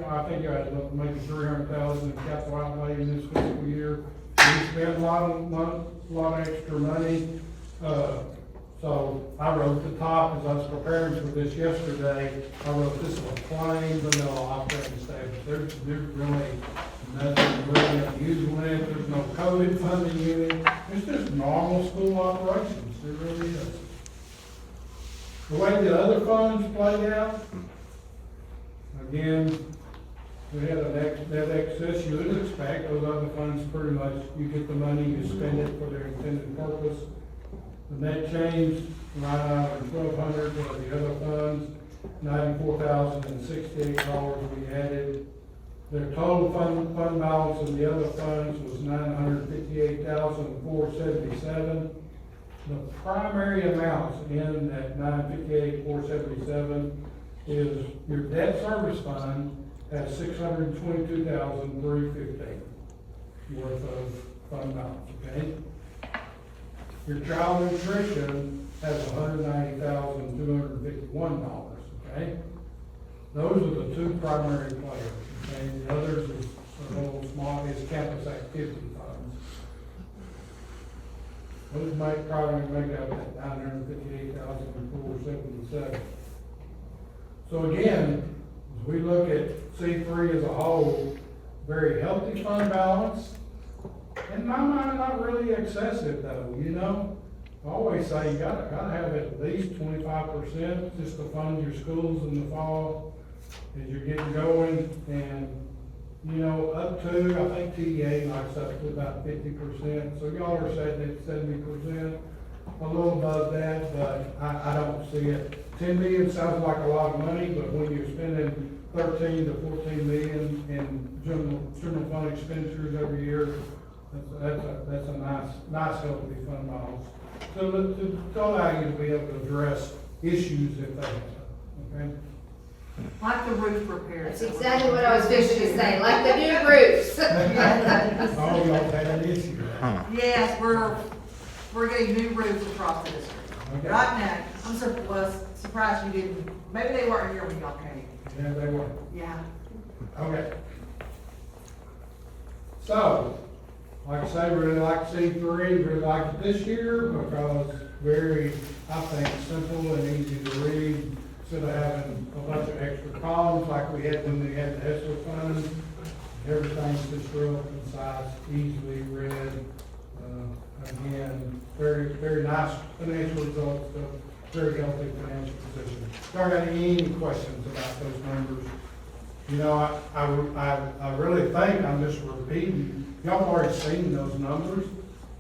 I think you had maybe $300,000 in capital outlay in this fiscal year. We spent a lot of extra money. So I wrote the top, as I was preparing for this yesterday, I wrote this was plain vanilla operating statement. There's really nothing really unusual in it. There's no COVID funding in it. It's just normal school operations. It really is. The way the other funds played out, again, we had a net excess you would expect. Those other funds pretty much, you get the money, you spend it for their intended purpose. The net change, line item 1,200 for the other funds, $94,068 we added. Their total fund balance of the other funds was $958,477. The primary amounts in that $958,477 is your debt service fund has $622,315 worth of fund balance, okay? Your child nutrition has $190,251, okay? Those are the two primary players, okay? The others is a little small, is campus activity funds. Those might probably make up that $958,477. So again, as we look at C3 as a whole, very healthy fund balance. In my mind, not really excessive though, you know? I always say you gotta have at least 25% just to fund your schools in the fall as you're getting going. And you know, up to, I think TEA knocks up to about 50%, so y'all are setting at 70, a little above that, but I don't see it. 10 million sounds like a lot of money, but when you're spending 13 to 14 million in general fund expenditures every year, that's a nice healthy fund balance. So to allow you to be able to address issues if they have, okay? Like the roof repairs. That's exactly what I was fixing to say, like the new roofs. Oh, y'all had an issue. Yes, we're getting new roofs across the district. Okay. Right now, I'm surprised you didn't, maybe they weren't here when y'all came. Yeah, they were. Yeah. Okay. So, like I say, really like C3, really like it this year because very, I think, simple and easy to read. Instead of having a bunch of extra columns like we had when we had the ESSER funds, everything's just real concise, easily read. Again, very, very nice financial results, very healthy financial position. Y'all got any questions about those numbers? You know, I really think I'm just repeating. Y'all have already seen those numbers.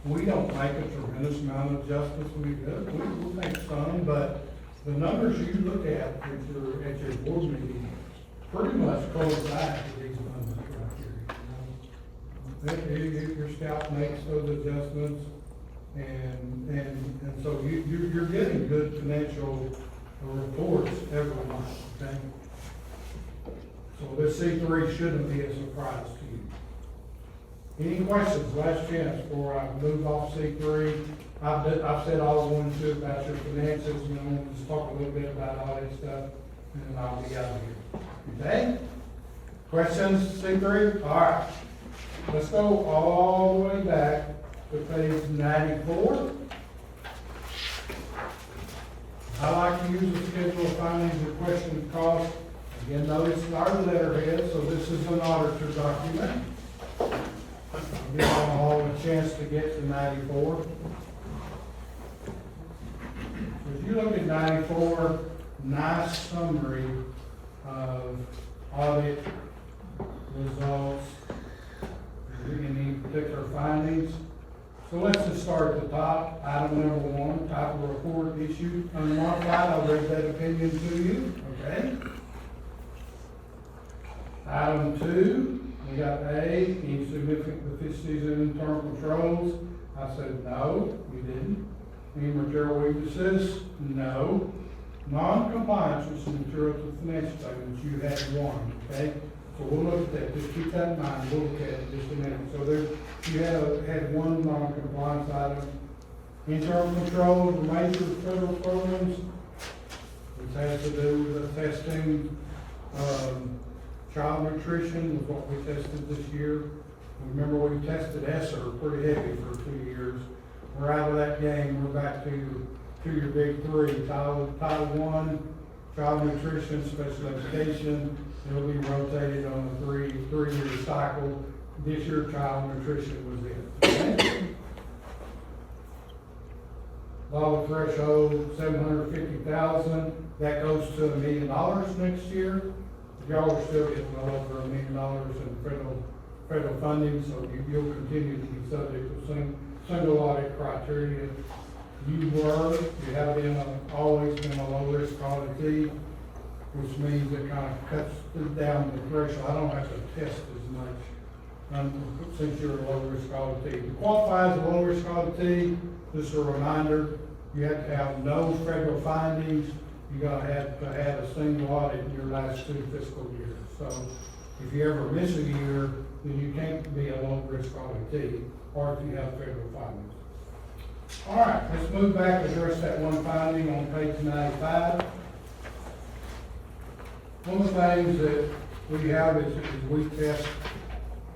We don't make a tremendous amount of adjustments. We'll make some, but the numbers you look at your board meeting pretty much coincide with these numbers right here. Your scout makes those adjustments, and so you're getting good financial reports every month, okay? So this C3 shouldn't be a surprise to you. Any questions? Last chance before I move off C3. I've said all I wanted to about your finances, you know, just talk a little bit about all that stuff, and then I'll be out of here. Okay? Questions, C3? All right. Let's go all the way back to page 94. I like to use the schedule of findings and question of costs. Again, notice our letterhead, so this is an auditor document. I'll give all a chance to get to 94. If you look at 94, nice summary of audit results, any particular findings. So let's just start at the top. Item number 1, type of report issued unmodified. I'll read that opinion to you, okay? Item 2, we got A, any significant deficiencies in internal controls? I said no, we didn't. Any material weaknesses? No. Non-compliance with some material to financial statements, you had 1, okay? So we'll look at that, just keep that in mind, we'll look at it in just a minute. So there, you had 1 non-compliance item. Internal controls, the major federal programs, which has to do with the testing, child nutrition was what we tested this year. Remember we tested ESSER pretty heavy for 2 years. We're out of that game, we're back to your big 3, Title I, child nutrition, special education. It'll be rotated on a three-year cycle. This year, child nutrition was it. Okay? Dollar threshold, $750,000. That goes to $1 million next year. Y'all are still getting well over $1 million in federal funding, so you'll continue to be subject to single audit criteria. You have always been a low-risk auditee, which means it kind of cuts down the threshold. I don't have to test as much since you're a low-risk auditee. To qualify as a low-risk auditee, just a reminder, you have to have no federal findings. You gotta have to have a single audit in your last 2 fiscal years. So if you ever miss a year, then you can't be a low-risk auditee, or if you have federal findings. All right, let's move back and address that 1 finding on page 95. One of the things that we have is we test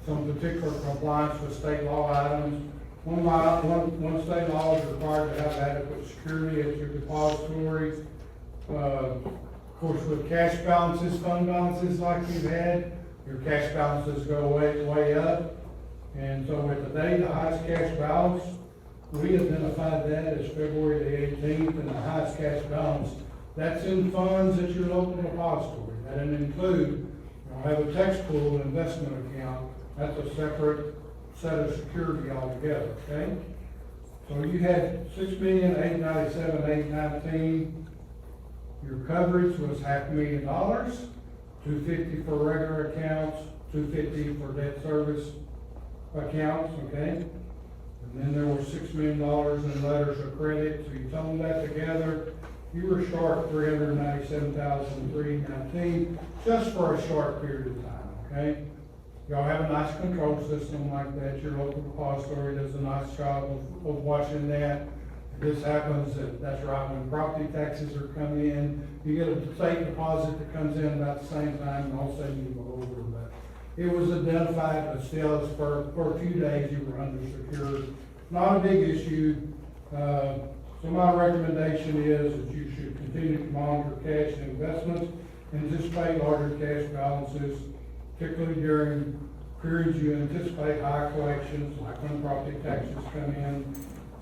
some particular compliance with state law items. One state law is required to have adequate security at your depository. Of course, with cash balances, fund balances like you've had, your cash balances go way up. And so at the day, the highest cash balance, we identified that as February the 18th, and the highest cash balance, that's in funds at your local depository. That doesn't include I have a tax pool investment account, that's a separate set of security altogether, okay? So you had $6,897,819. Your coverage was $500,000, $250 for regular accounts, $250 for debt service accounts, okay? And then there was $6 million in letters of credit, so you total that together, you were short $397,319 just for a short period of time, okay? Y'all have a nice control system like that. Your local depository does a nice job of watching that. If this happens, that's right, when property taxes are coming in, you get a state deposit that comes in about the same time, and all of a sudden you go over. But it was identified, but still, for a few days, you were undersecured. Not a big issue. So my recommendation is that you should continue to monitor cash and investments, anticipate larger cash balances, particularly during periods you anticipate high collections, like when property taxes come in,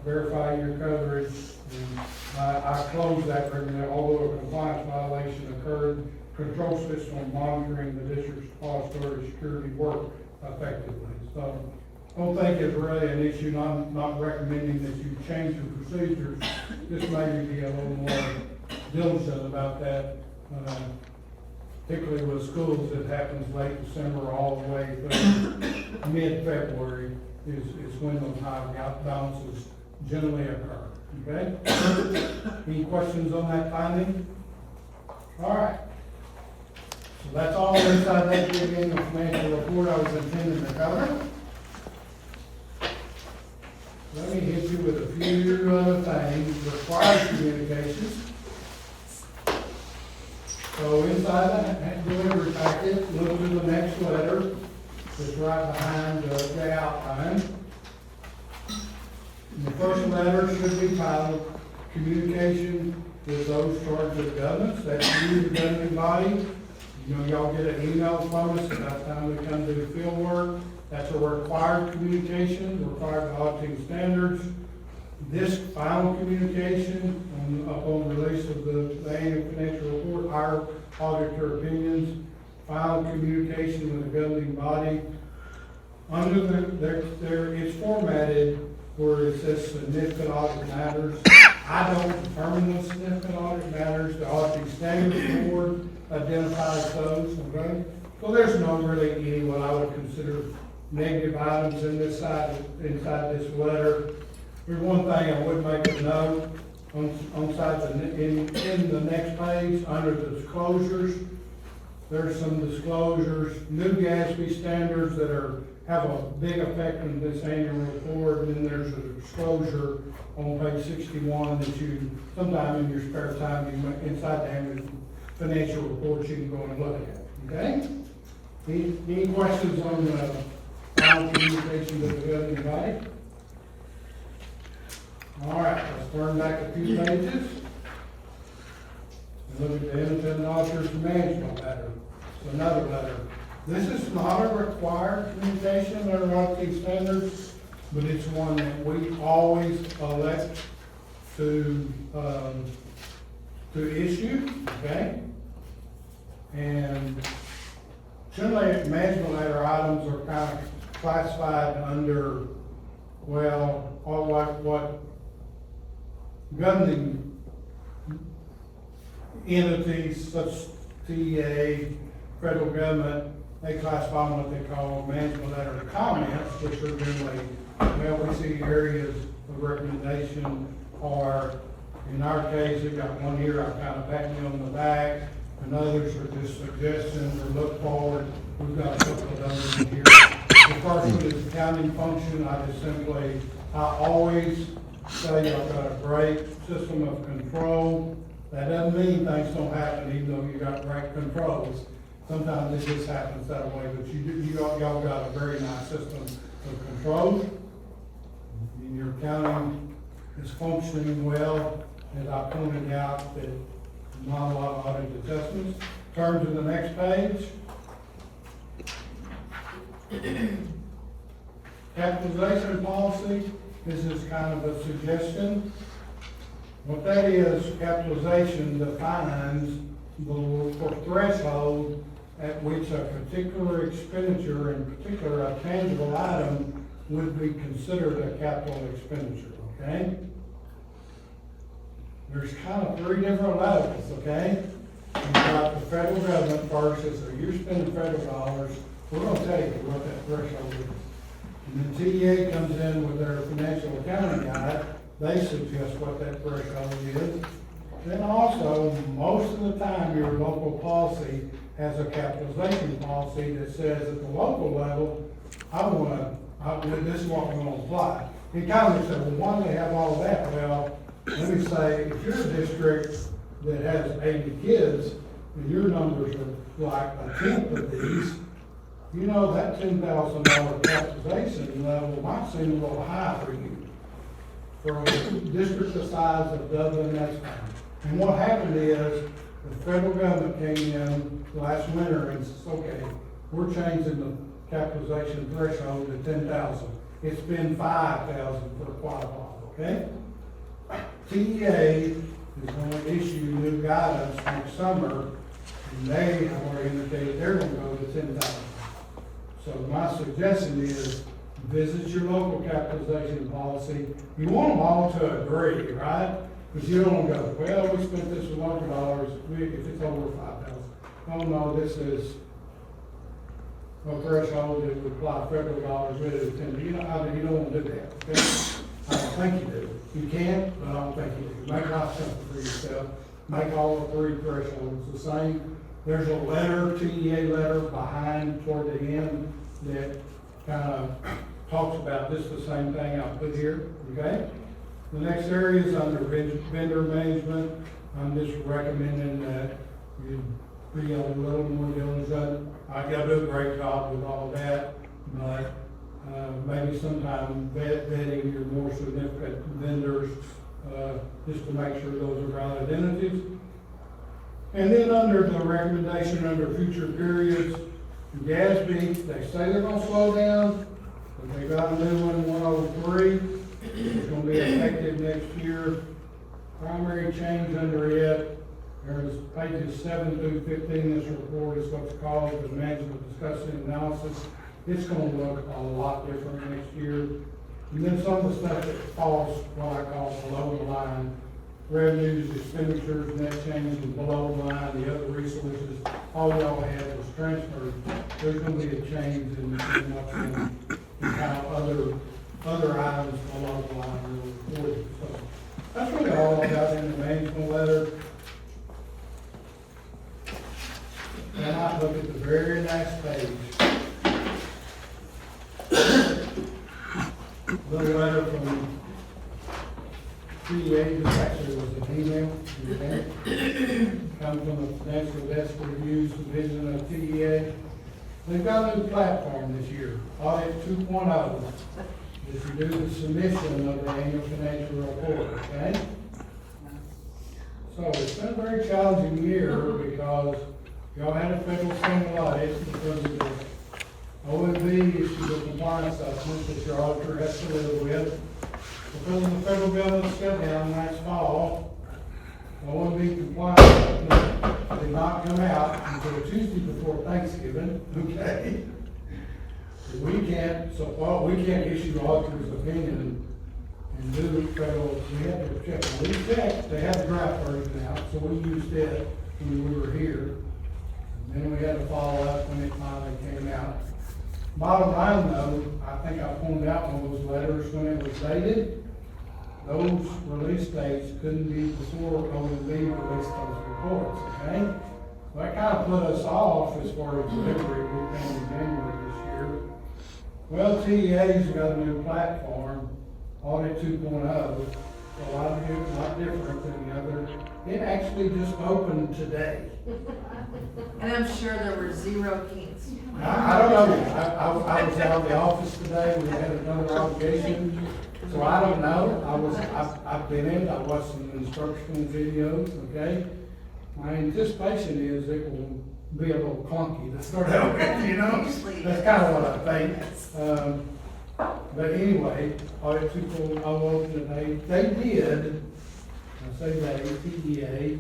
verify your coverage. And I close that regularly, although a compliance violation occurred, control system monitoring the district's depository security work effectively. So I don't think it's really an issue, not recommending that you change your procedures, just maybe be a little more diligent about that. Particularly with schools, it happens late December all the way through mid-February is when those high balances generally occur, okay? Any questions on that finding? All right. So that's all inside that beginning of financial report I was intending to cover. Let me hit you with a few other things. Required communications. So inside that delivery packet, look to the next letter that's right behind the outline. And the first letter should be titled Communication with those charged with governance. That's you, the governing body. You know, y'all get an email from us about the time we come to do field work. That's a required communication, required by auditing standards. This final communication upon release of the annual financial report, our auditor opinions, final communication with the governing body. Under it's formatted where it says significant audit matters. I don't determine those significant audit matters. The auditing standards board identifies those, okay? So there's no really any what I would consider negative items inside this letter. There's one thing I would make a note in the next page, under the disclosures. There's some disclosures, new GASB standards that have a big effect on this annual report, and then there's a disclosure on page 61 that you, sometime in your spare time, inside the annual financial report, you can go and look at, okay? Any questions on the final communication with the governing body? All right, let's turn back a few pages and look at the independent auditor's management letter. It's another letter. This is not a required communication under auditing standards, but it's one that we always elect to issue, okay? And generally, management letter items are kind of classified under, well, all like what governing entities such as TA, federal government, they classify what they call management letter comments, which are generally, well, we see areas of recommendation, or in our case, we've got one here, I'm kind of patting you on the back, and others are just suggestions or look forward. We've got a couple of those in here. The first one is accounting function. I always say I've got a great system of control. That doesn't mean things don't happen even though you got great controls. Sometimes it just happens that way, but y'all got a very nice system of control. And your accounting is functioning well, as I pointed out, that not a lot of audit adjustments. Turn to the next page. Capitalization policy, this is kind of a suggestion. What that is, capitalization defines the threshold at which a particular expenditure, in particular a tangible item, would be considered a capital expenditure, okay? There's kind of three different levels, okay? You've got the federal government first, so you're spending federal dollars, we're gonna tell you what that threshold is. And the TEA comes in with their financial accounting guide, they suggest what that threshold is. Then also, most of the time, your local policy has a capitalization policy that says at the local level, this is what we're gonna apply. It kind of said, well, why do they have all that? Well, let me say, if you're a district that has 80 kids, and your numbers are like a tenth of these, you know that $10,000 capitalization level might seem a little high for you. For a district the size of Dublin, that's fine. And what happened is, the federal government came in last winter and says, okay, we're changing the capitalization threshold to 10,000. It's been 5,000 for quite a while, okay? TEA is going to issue new guidance next summer, and they have already indicated they're going to go to 10,000. So my suggestion is, visit your local capitalization policy. You want them all to agree, right? Because you don't go, well, we spent this with local dollars, if it's over 5,000. Oh no, this is a threshold that would apply federal dollars with it. And you don't want to do that, okay? I don't think you do. You can, but I don't think you do. Make life simple for yourself. Make all the three thresholds the same. There's a letter, TEA letter behind toward the end that kind of talks about this, the same thing I put here, okay? The next area is under vendor management. I'm just recommending that you be a little more diligent. I gotta do a great job with all that, but maybe sometime vetting your more significant vendors, just to make sure those are valid entities. And then under the recommendation under future periods, DISD, they say they're gonna slow down, but they got a new one, 103. It's gonna be effective next year. Primary change under it, there's pages 7 through 15, this report is what's called the management discussion analysis. It's gonna look a lot different next year. And then some of the stuff that falls, what I call below the line, revenues, expenditures, net changes, and below the line, the other resources, all y'all had was transferred. There's gonna be a change in what's in kind of other items below the line reported. So that's really all I got in the management letter. And I look at the very next page. Little letter from TEA, this actually was an email, comes from the Financial Desk Reviews Division of TEA. They've got a new platform this year, Audit 2.0, that you do the submission of the annual financial report, okay? So it's been a very challenging year because y'all had a federal single audit because of the OMB issued a compliance assessment that your auditor has to live with. Because of the federal government shutdown last fall, OMB compliance assessment did not come out until Tuesday before Thanksgiving, okay? We can't issue auditor's opinion and do federal, we have to check. We checked, they had the draft version out, so we used it when we were here. And then we had to follow up when it finally came out. Bottom line though, I think I pointed out one of those letters when it was dated, those release dates couldn't be before OMB released those reports, okay? So that kind of put us off as far as delivery. We came in January this year. Well, TEA's got a new platform, Audit 2.0, a lot different than the other. It actually just opened today. And I'm sure there were 0 kids. I don't know. I was out of the office today. We had another obligation. So I don't know. I've been in, I watched some instructional videos, okay? My anticipation is it will be a little clunky to start out with, you know? That's kind of what I think. But anyway, Audit 2.0 opened today. They did, I say that, TEA,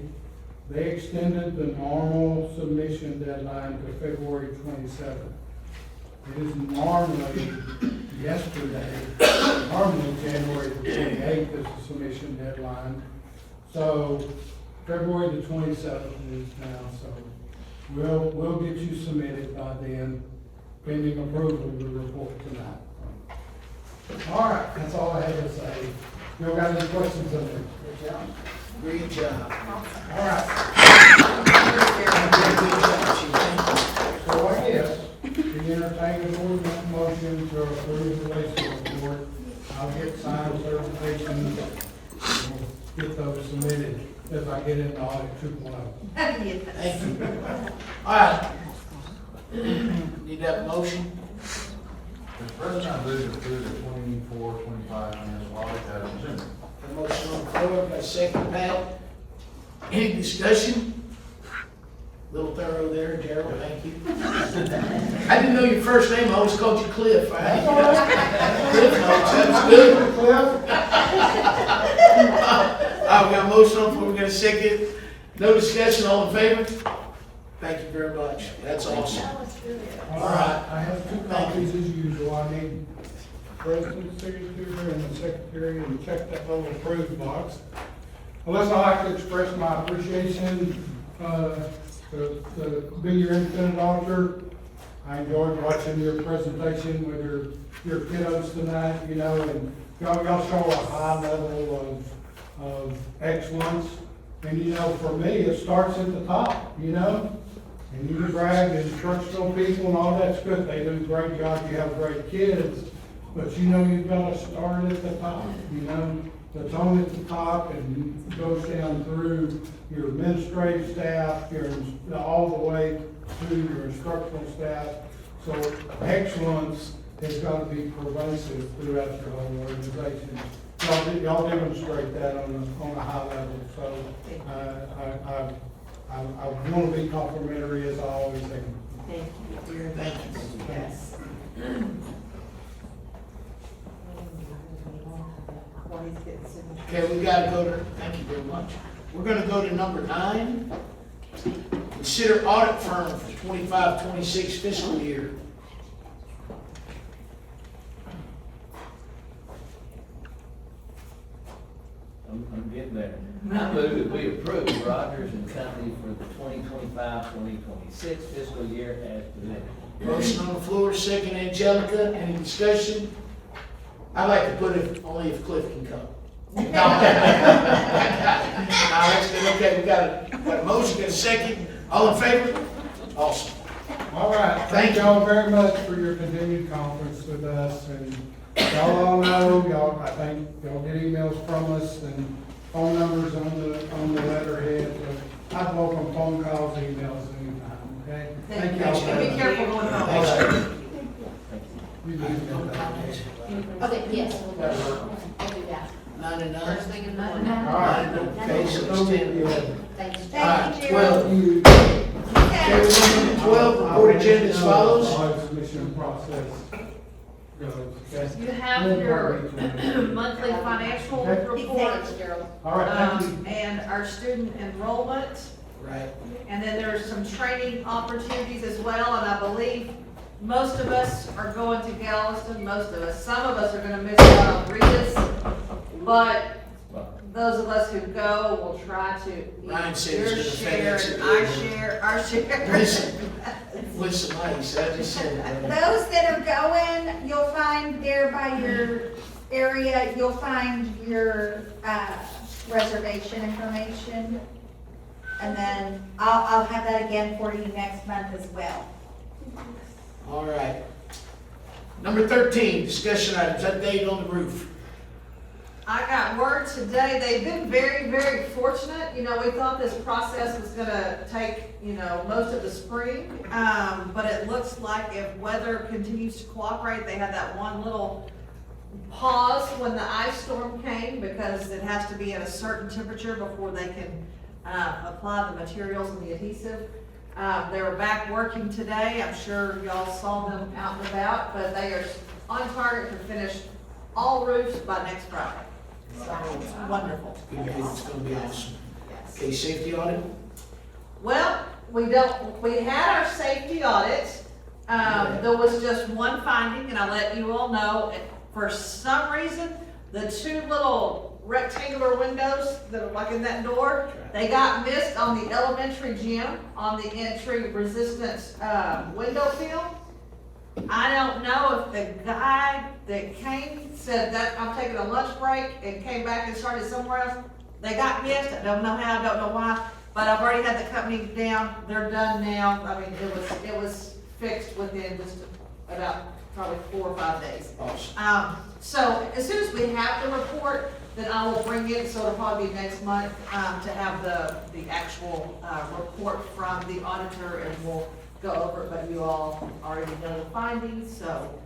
They extended the normal submission deadline to February 27th. It is normally yesterday, normally January 28th is the submission deadline. So February the 27th is now, so we'll get you submitted by then, pending approval of the report tonight. All right, that's all I have to say. You got any questions of me? Good job. Great job. All right. Good job, Chief. Thank you. So I guess, we entertain the board make a motion to approve the wastewater report. I'll get signed certifications, and we'll get those submitted as I get into audit 2.0. Thank you. All right. Need that motion? Mr. President, I move to approve the 24-25 financial audit as presented. A motion on the floor, got a second, Pat. Any discussion? Little thorough there, Gerald, thank you. I didn't know your first name, I always called you Cliff. Cliff, that's good. All right, we got a motion on the floor, we got a second. No discussion, all in favor? Thank you very much, that's awesome. All right, I have 2 copies as usual. I need the president's signature and the secretary, and check that little approved box. Unless I'd like to express my appreciation to be your independent auditor. I enjoyed watching your presentation with your kiddos tonight, you know, and y'all show a high level of excellence. And, you know, for me, it starts at the top, you know. And you can brag the instructional people and all that's good. They do a great job. You have great kids. But you know, you've got to start at the top, you know. The tone at the top and it goes down through your administrative staff, all the way to your instructional staff. So excellence has got to be pervasive throughout your whole organization. Y'all demonstrate that on a high level. So I want to be complimentary as I always am. Thank you, dear. Thank you. Yes. Okay, we gotta go to, thank you very much. We're gonna go to number 9. Consider audit firm for 25-26 fiscal year. I'm getting there. I move that we approve Rogers and Company for the 2025-2026 fiscal year as presented. Motion on the floor, second Angelica, any discussion? I'd like to put it only if Cliff can come. No, that's good, okay, we got a motion, got a second, all in favor? Awesome. All right, thank y'all very much for your continued conference with us, and y'all all know, I think y'all get emails from us and phone numbers on the letterhead, so I'd welcome phone calls, emails anytime, okay? Thank y'all. Be careful going home. You do that. Okay, yes, we'll do that. 9 and 9. First thing in the morning. All right. Okay, so it's 10. Thanks. All Thank right, you, 12. Gerald. Okay, we're going to 12, report agenda as follows. How the submission process goes, okay? You have your monthly financial Okay. report, Thanks, Gerald. All right, thank you. and our student enrollment. Right. And then there's some training opportunities as well, and I believe most of us are going to Galveston, some of us are gonna miss out on Regis, but those of us who go will try to. Ryan said Your he's gonna share, FedEx it. and our share. Listen, with some ice, I just said it. Those that are going, you'll find there by your area, you'll find your reservation information. And then I'll have that again for you next month as well. All right. Number 13, discussion items, update on the roof. I got word today, they've been very, very fortunate. You know, we thought this process was gonna take, most of the spring. But it looks like if weather continues to cooperate, they had that one little pause when the ice storm came because it has to be at a certain temperature before they can apply the materials and the adhesive. They were back working today. I'm sure y'all saw them out and about, but they are on target to finish all roofs by next Friday. So it's wonderful. Good news, it's gonna be awesome. Yes. Okay, safety audit? Well, we had our safety audit. There was just one finding, and I'll let you all know, for some reason, the two little rectangular windows that are like in that door, they got missed on the elementary gym, on the entry resistance, window film. I don't know if the guy that came said that I'm taking a lunch break and came back and started somewhere else. They got missed. I don't know how, I don't know why, but I've already had the company down. They're done now. I mean, it was fixed within just about probably 4 or 5 days. So as soon as we have the report, then I will bring it, so it'll probably be next month, to have the actual, report from the auditor, and we'll go over it, but you all already know the findings, so,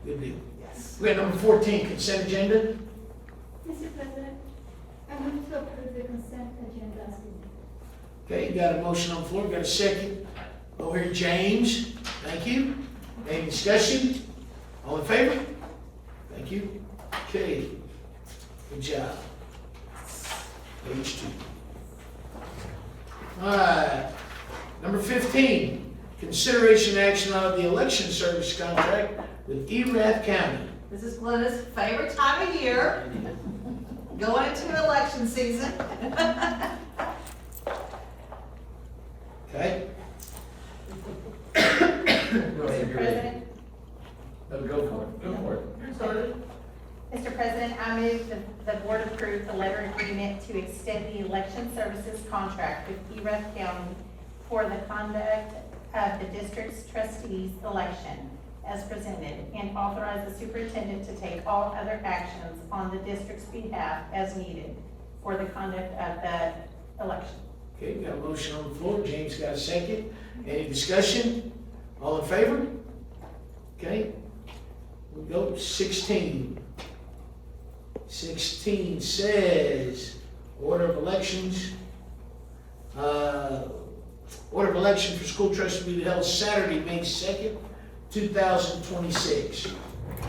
Good deal. yes. We have number 14, consent agenda. Mr. President, I move to approve the consent agenda. Okay, you got a motion on the floor, got a second. Over here, James, thank you. Any discussion? All in favor? Thank you. Okay, good job. Page 2. All right, number 15, consideration action on the election service contract with Erath County. This is Glenda's favorite time of year, going into election season. Okay? Mr. President, Go for it, go for it. Mr. President, I move the board approve the letter agreement to extend the election services contract with Erath County for the conduct of the district's trustees election as presented, and authorize the superintendent to take all other actions on the district's behalf as needed for the conduct of the election. Okay, got a motion on the floor, James got a second. Any discussion? All in favor? Okay, we go to 16. 16 says, order of elections. Order of election for school trustees to be held Saturday, May 2nd, 2026.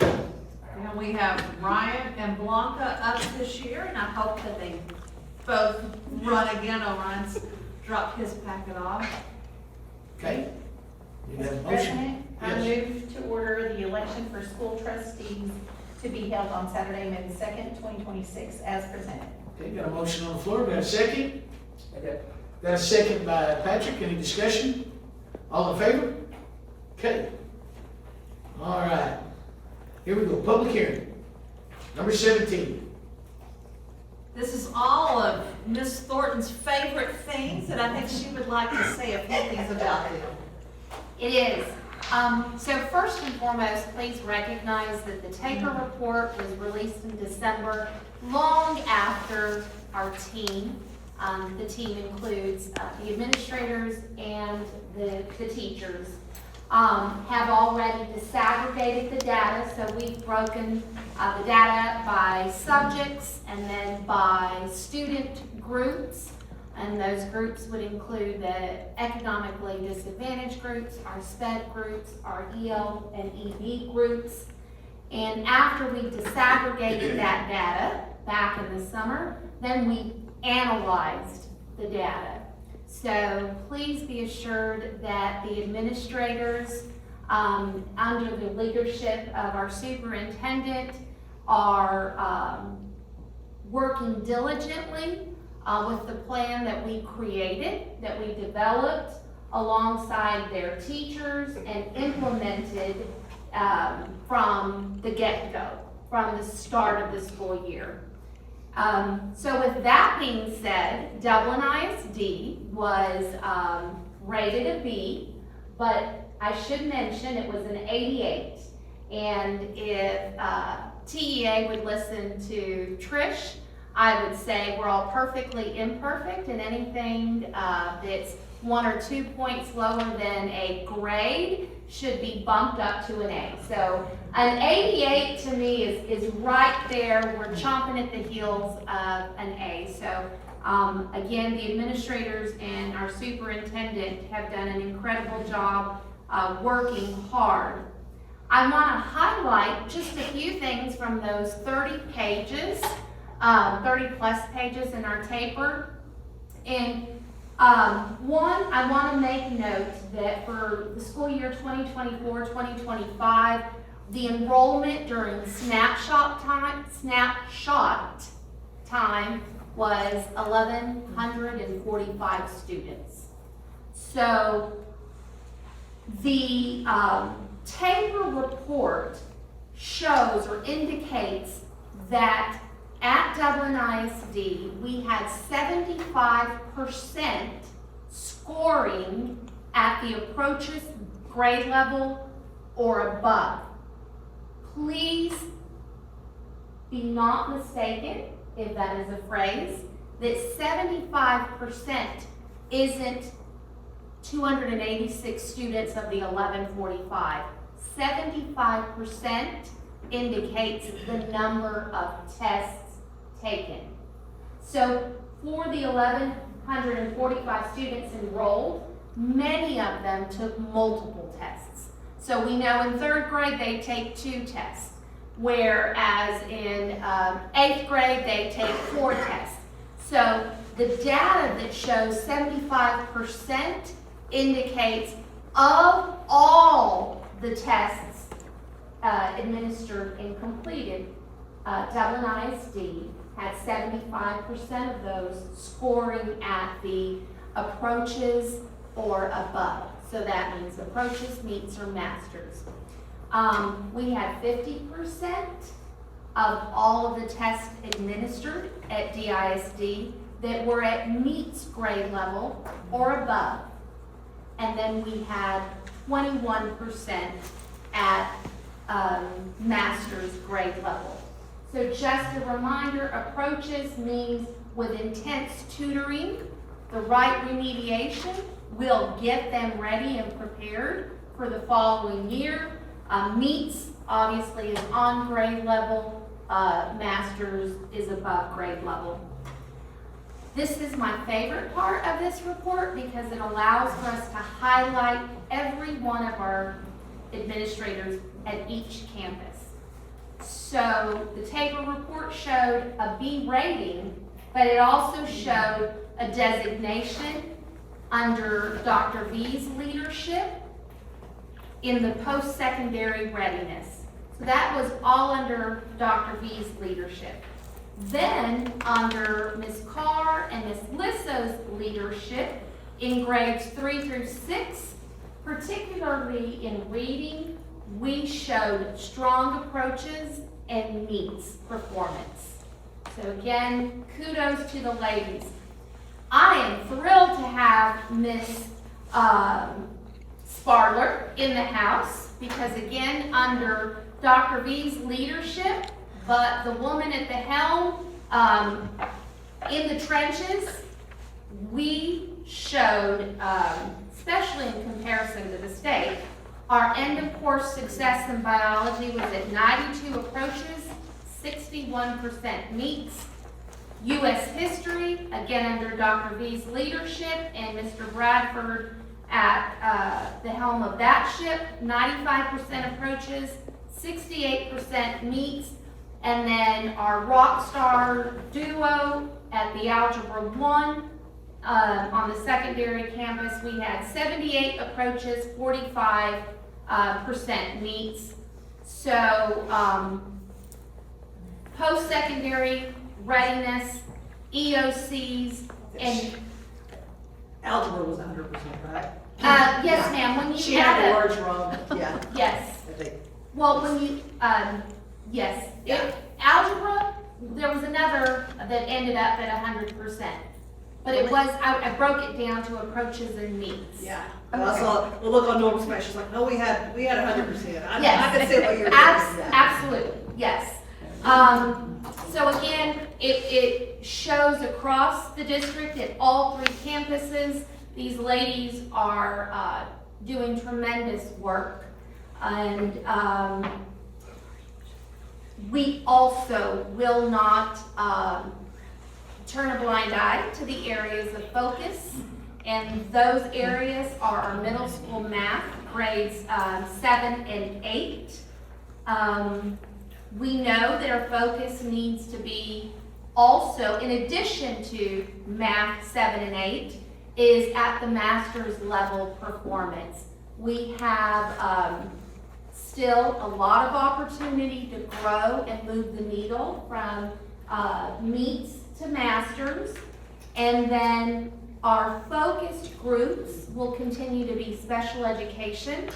And we have Ryan and Blanca up this year, and I hope that they both run again. Ryan's dropped his packet off. Okay? You have a Mr. motion? President, I Yes. move to order the election for school trustees to be held on Saturday, May 2nd, 2026, as presented. Okay, got a motion on the floor, got a second? Got a second by Patrick, any discussion? All in favor? Okay. All right, here we go, public hearing. Number 17. This is all of Miss Thornton's favorite things, and I think she would like to say a few things about them. It is. So first and foremost, please recognize that the Taker report was released in December, long after our team. The team includes the administrators and the teachers. Have already disaggregated the data, so we've broken the data by subjects and then by student groups. And those groups would include the economically disadvantaged groups, our SPED groups, our EL and EB groups. And after we disaggregated that data back in the summer, then we analyzed the data. So please be assured that the administrators, under the leadership of our superintendent, are working diligently with the plan that we created, that we developed alongside their teachers and implemented from the get-go, from the start of the school year. So with that being said, Dublin ISD was rated a B, but I should mention it was an 88. And if TEA would listen to Trish, I would say we're all perfectly imperfect, and anything that's 1 or 2 points lower than a grade should be bumped up to an A. So an 88 to me is right there. We're chomping at the heels of an A. So again, the administrators and our superintendent have done an incredible job working hard. I want to highlight just a few things from those 30 pages, 30 plus pages in our taper. And One, I want to make note that for the school year 2024-2025, the enrollment during snapshot time was 1,145 students. So the Tabor report shows or indicates that at Dublin ISD, we had 75% scoring at the approaches grade level or above. Please be not mistaken, if that is a phrase, that 75% isn't 286 students of the 1145. 75% indicates the number of tests taken. So for the 1,145 students enrolled, many of them took multiple tests. So we know in 3rd grade they take 2 tests, whereas in 8th grade they take 4 tests. So the data that shows 75% indicates of all the tests administered and completed, Dublin ISD had 75% of those scoring at the approaches or above. So that means approaches, meets, or masters. We had 50% of all of the tests administered at DISD that were at meets grade level or above. And then we had 21% at master's grade level. So just a reminder, approaches means with intense tutoring, the right remediation will get them ready and prepared for the following year. Meets obviously is on grade level, master's is above grade level. This is my favorite part of this report because it allows for us to highlight every one of our administrators at each campus. So the Tabor report showed a B rating, but it also showed a designation under Dr. V's leadership in the post-secondary readiness. So that was all under Dr. V's leadership. Then under Ms. Carr and Ms. Lisso's leadership in grades 3 through 6, particularly in reading, we showed strong approaches and meets performance. So again, kudos to the ladies. I am thrilled to have Ms. Sparler in the house because again, under Dr. V's leadership, but the woman at the helm, in the trenches, we showed, especially in comparison to the state, our end of course success in biology was at 92 approaches, 61% meets. U.S. history, again under Dr. V's leadership and Mr. Bradford at the helm of that ship, 95% approaches, 68% meets. And then our rock star duo at the Algebra 1 on the secondary campus, we had 78 approaches, 45% meets. So post-secondary readiness, EOCs, and Algebra was 100%, right? yes, ma'am. When you She had had the a, words wrong, yeah. yes. I think. Well, when you, yes. Yeah. Algebra, there was another that ended up at 100%. But it was, I broke it down to approaches and meets. Yeah. I saw the look on Norm's face, she's like, no, we had 100%. I could see what you were doing. Absolutely, yes. So again, it shows across the district at all 3 campuses. These ladies are doing tremendous work. And we also will not turn a blind eye to the areas of focus. And those areas are our middle school math, grades 7 and 8. We know that our focus needs to be also, in addition to math 7 and 8, is at the master's level performance. We have still a lot of opportunity to grow and move the needle from meets to masters. And then our focused groups will continue to be special education,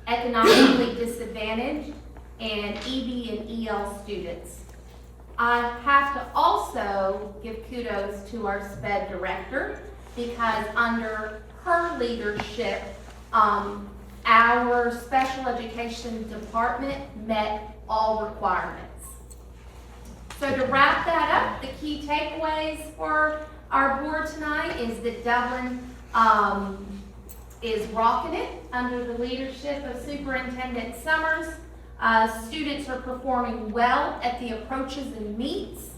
economically disadvantaged, and EB and EL students. I have to also give kudos to our SPED director, because under her leadership, our special education department met all requirements. So to wrap that up, the key takeaways for our board tonight is that Dublin is rocking it under the leadership of Superintendent Summers. Students are performing well at the approaches and meets.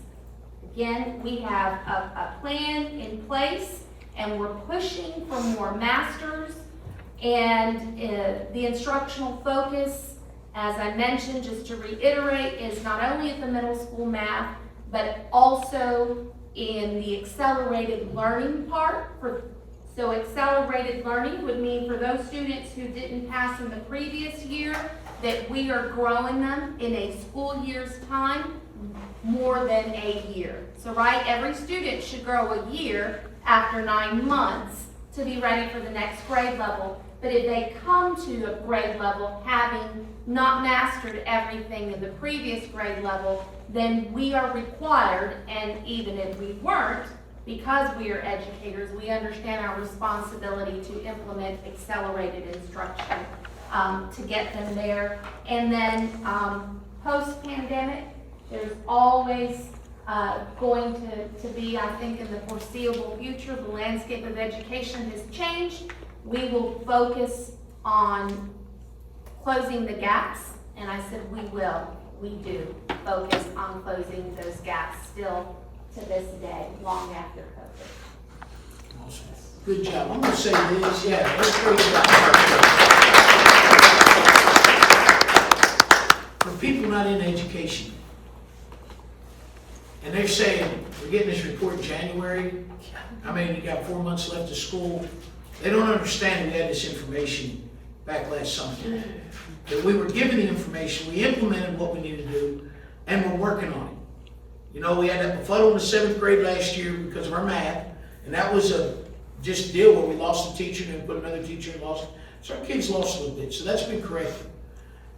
Again, we have a plan in place, and we're pushing for more masters. And the instructional focus, as I mentioned, just to reiterate, is not only at the middle school math, but also in the accelerated learning part. So accelerated learning would mean for those students who didn't pass in the previous year, that we are growing them in a school year's time more than a year. So right, every student should grow a year after 9 months to be ready for the next grade level. But if they come to a grade level having not mastered everything in the previous grade level, then we are required, and even if we weren't, because we are educators, we understand our responsibility to implement accelerated instruction to get them there. And then post-pandemic, there's always going to be, I think in the foreseeable future, the landscape of education has changed. We will focus on closing the gaps, and I said we do focus on closing those gaps still to this day, long after COVID. Awesome. Good job. I'm going to say this, yeah, that's great job. For people not in education, and they're saying, we're getting this report in January, I mean, you got 4 months left of school. They don't understand we had this information back last summer. That we were given the information, we implemented what we needed to do, and we're working on it. You know, we had that befuddle in the 7th grade last year because of our math, and that was a just deal where we lost a teacher and then put another teacher and lost. So our kids lost a little bit, so that's been corrected.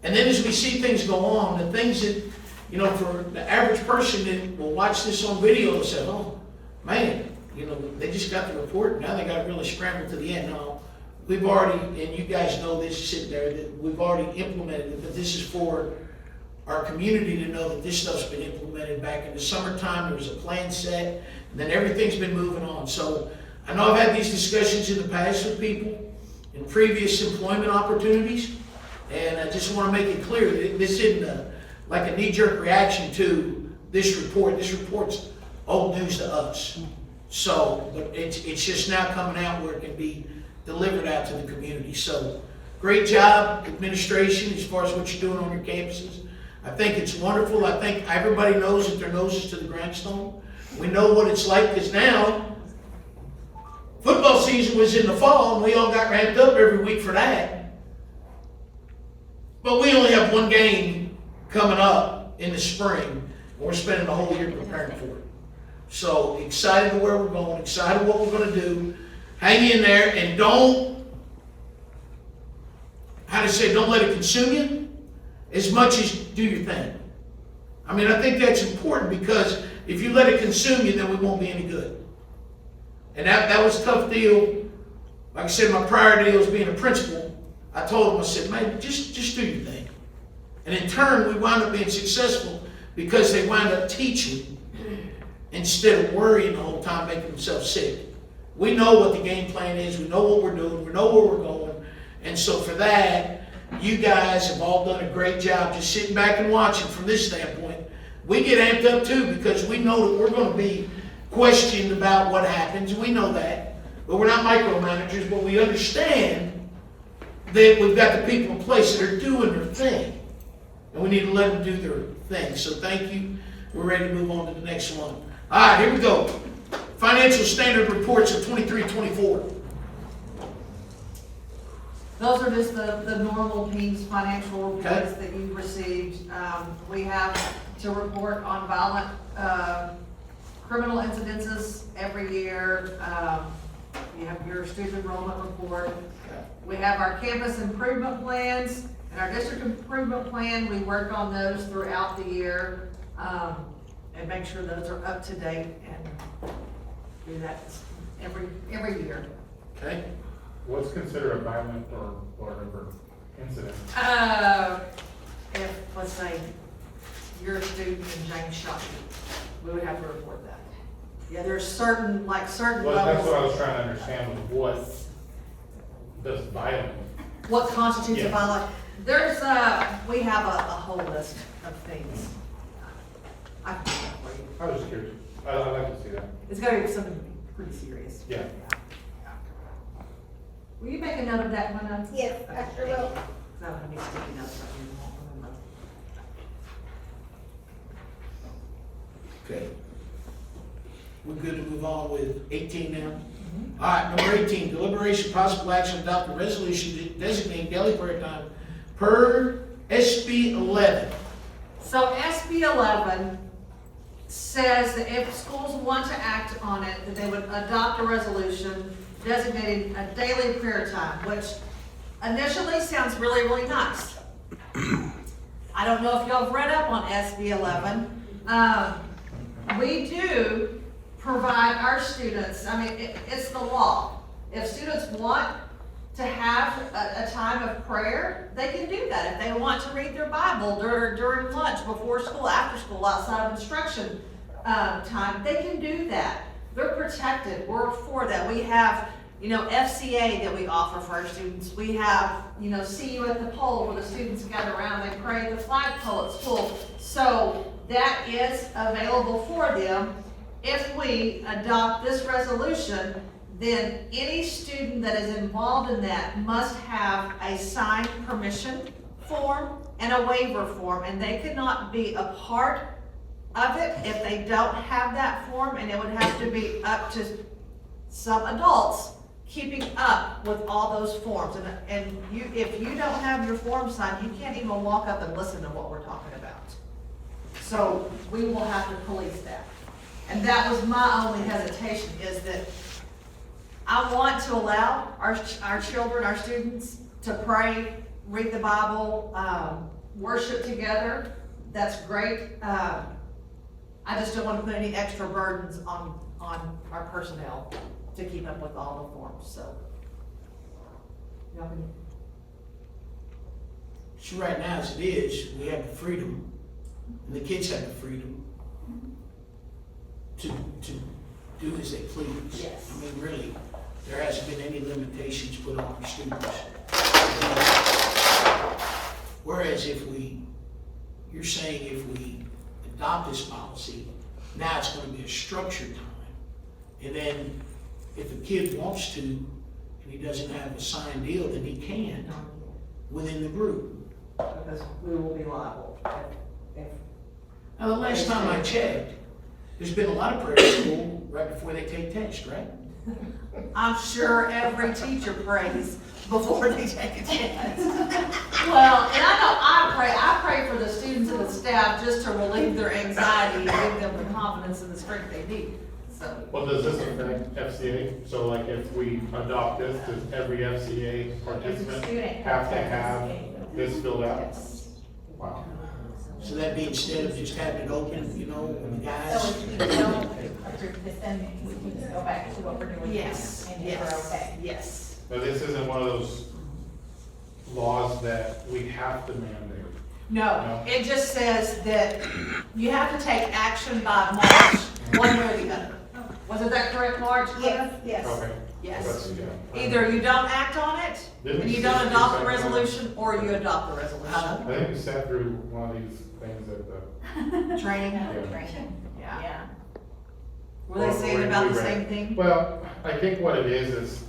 And then as we see things go on, the things that, you know, for the average person that will watch this on video and say, oh, man, you know, they just got the report, now they got to really scramble to the end. No, we've already, and you guys know this sitting there, that we've already implemented it, but this is for our community to know that this stuff's been implemented back in the summertime. There was a plan set, and then everything's been moving on. So I know I've had these discussions in the past with people in previous employment opportunities, and I just want to make it clear that this isn't like a knee-jerk reaction to this report. This report's old news to us. So, but it's just now coming out where it can be delivered out to the community. So, great job, administration, as far as what you're doing on your campuses. I think it's wonderful. I think everybody knows that their nose is to the grindstone. We know what it's like, because now, football season was in the fall, and we all got ramped up every week for that. But we only have one game coming up in the spring, and we're spending the whole year preparing for it. So excited to where we're going, excited what we're going to do. Hang in there, and don't let it consume you as much as do your thing. I mean, I think that's important, because if you let it consume you, then we won't be any good. And that was a tough deal. Like I said, my prior deal was being a principal. I told them, I said, man, just do your thing. And in turn, we wound up being successful because they wound up teaching instead of worrying the whole time, making themselves sick. We know what the game plan is. We know what we're doing. We know where we're going. And so for that, you guys have all done a great job just sitting back and watching from this standpoint. We get amped up too, because we know that we're going to be questioned about what happens. We know that. But we're not micromanagers, but we understand that we've got the people in place that are doing their thing. And we need to let them do their thing. So thank you. We're ready to move on to the next one. All right, here we go. Financial standard reports of 23-24. Those are just the normal PEMS financial reports Okay. that you've received. We have to report on violent, criminal incidences every year. You have your student enrollment report. We have our campus improvement plans and our district improvement plan. We work on those throughout the year, and make sure those are up to date and do that every year. Okay? What's considered a violent or whatever incident? If, let's say, you're a student and James shot you, we would have to report that. Yeah, there's certain Well, that's what levels. I was trying to understand, was what does violent? What constitutes a Yeah. violent? There's, we have a whole list of things. I can do that for you. I was just curious. I'd like to see that. It's gotta be something pretty serious. Yeah. Will you make a note of that one? Yes, I sure will. Because I don't have any sticky notes right here. I won't remember. Okay. We're good to move on with 18 now? All right, number 18, deliberation, possible action, adopt a resolution designating daily prayer time per SB 11. So SB 11 says that if schools want to act on it, that they would adopt a resolution designating a daily prayer time, which initially sounds really, really nice. I don't know if y'all have read up on SB 11. We do provide our students, I mean, it's the law. If students want to have a time of prayer, they can do that. If they want to read their Bible during lunch, before school, after school, outside of instruction time, they can do that. They're protected. We're for that. We have, FCA that we offer for our students. We have, see you at the pole where the students gather around, they pray the flagpole at school. So that is available for them. If we adopt this resolution, then any student that is involved in that must have a signed permission form and a waiver form, and they could not be a part of it if they don't have that form, and it would have to be up to some adults keeping up with all those forms. And if you don't have your form signed, you can't even walk up and listen to what we're talking about. So we will have to police that. And that was my only hesitation, is that I want to allow our children, our students, to pray, read the Bible, worship together. That's great. I just don't want to put any extra burdens on our personnel to keep up with all the forms, so. Y'all can- So right now, as it is, we have the freedom, and the kids have the freedom to do as they please. Yes. I mean, really, there hasn't been any limitations put on our students. Whereas you're saying if we adopt this policy, now it's gonna be a structured time. And then if a kid wants to, and he doesn't have a signed deal, then he can within the group. Because we will be liable if. Now, the last time I checked, there's been a lot of prayer at school right before they take test, right? I'm sure every teacher prays before they take a test. Well, and I know I pray for the students and the staff just to relieve their anxiety and give them the confidence and the strength they need, so. Well, does this affect FCA? So like if we adopt this, does every FCA participant have to have this filled out? Yes. Wow. So that'd be instead of just having it open, with the guys. So if you don't, then we can go back to what we're doing now. Yes, And you're yes, okay. yes. Now, this isn't one of those laws that we have to mandate. No, it just says that you have to take action by March, one way or the other. Wasn't that correct, March? Yes, yes. Okay. Yes. That's- yeah. Either you don't act on it, and you don't adopt the resolution, or you adopt the resolution. I think we sat through one of these things at the, Training, Training. yeah. Yeah. Were they saying about the same thing? well, I think what it is,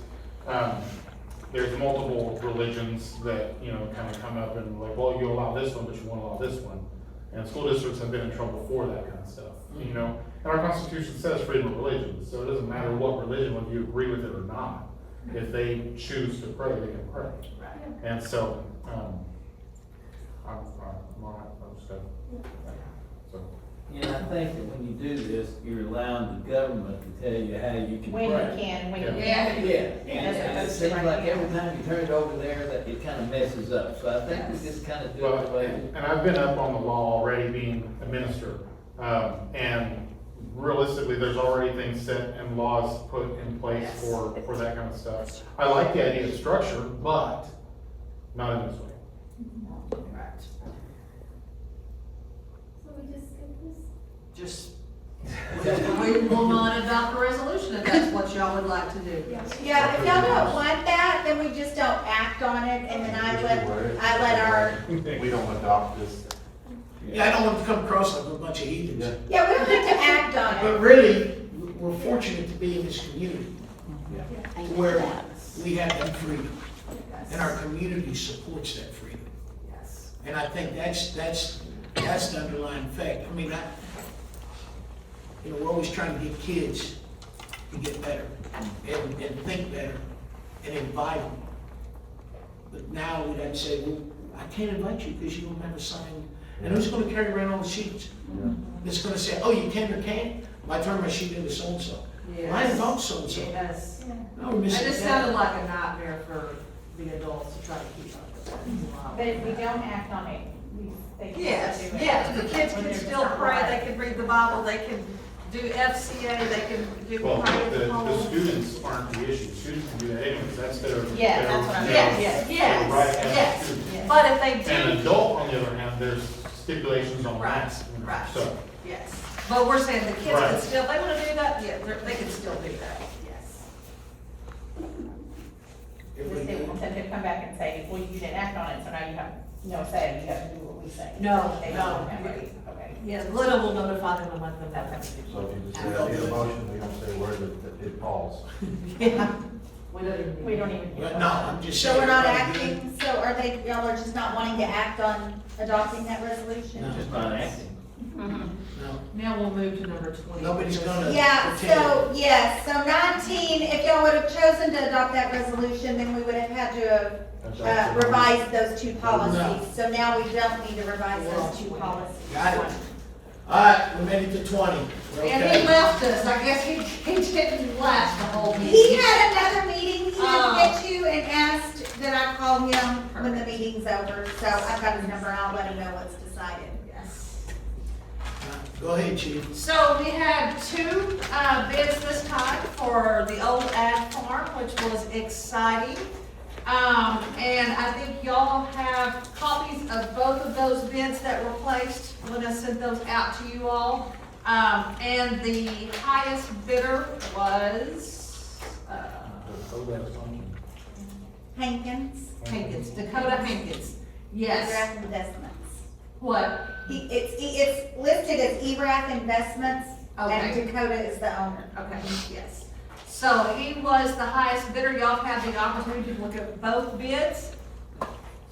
there's multiple religions that, kind of come up and like, well, you allow this one, but you won't allow this one. And school districts have been in trouble for that kind of stuff, And our Constitution says freedom of religion, so it doesn't matter what religion, whether you agree with it or not. If they choose to pray, they can pray. And so, I'm just gonna, so. Yeah, I think that when you do this, you're allowing the government to tell you how you can When pray. you can, and when you Yeah, can't. and it seems like every time you turn it over there, that it kind of messes up, so I think we just kind of do it the Well, way. and I've been up on the law already being a minister, and realistically, there's already things set and laws put in place for that kind of stuff. I like the idea of structure, but not in this way. So we just skip this? Just, we will not adopt a resolution if that's what y'all would like to do. Yeah, if y'all don't want that, then we just don't act on it, and then I let our, We don't adopt this. Yeah, I don't want to come across like a bunch of heathens. yeah, we don't have to act on But it. really, we're fortunate to be in this community where we have that freedom. And our community supports that freedom. Yes. And I think that's the underlying fact. I mean, we're always trying to get kids to get better and think better and invite them. But now we'd have to say, well, I can't invite you because you don't have a signed. And who's gonna carry around all the sheets? That's gonna say, oh, you can or can't? Well, I turn my sheet into so-and-so. Well, I invoked so-and-so. Yes. No, we're It missing just that. sounded like a nightmare for the adults to try to keep up with that. But if we don't act on it, they can. Yes, do it. yes, the kids When can they're still not pray, right. they can read the Bible, they can do FCA, they can do Well, pray at the home. students aren't the issue. Students can do that anyways. That's their. Yeah, their- that's what I'm their- Yes, their right as a yes, student. yes. But if they And an do, adult, on the other hand, there's stipulations on Right, that. right. So, yes. But we're saying the kids can Right. still, if they wanna do that, yeah, they can still do that, yes. Just they will tend to come back and say, well, you didn't act on it, so now you have no say, you have to do what we say. No, They no. don't have right. Okay. Yeah, Linda will notify them and let them know. So if you just say, I need a motion, we don't say a word, it falls. Yeah. We don't even. But no, I'm just saying. So we're not acting, so y'all are just not wanting to act on adopting that resolution? No. Just not acting. No, Now we'll move to number 20. nobody's gonna. Yeah, pretend. so, yes, so 19, if y'all would have chosen to adopt that resolution, then we would have had to have revised those two policies. So now we don't need to revise those two policies. Got it. All right, we made it to 20. We're And okay. he left us, I guess he didn't last the whole meeting. He had another meeting, he Oh. had to get to and asked that I call him when the meeting's over. So I've got his number, I'll let him know what's decided. Yes. Go ahead, chief. So we had two bids this time for the old ad farm, which was exciting. And I think y'all have copies of both of those bids that were placed when I sent those out to you all. And the highest bidder was, Hankins, Dakota Hankins. Yes. Erath Investments. What? It's listed as Erath Investments, and Okay. Dakota is the owner. Okay, yes. So he was the highest bidder. Y'all had the opportunity to look at both bids.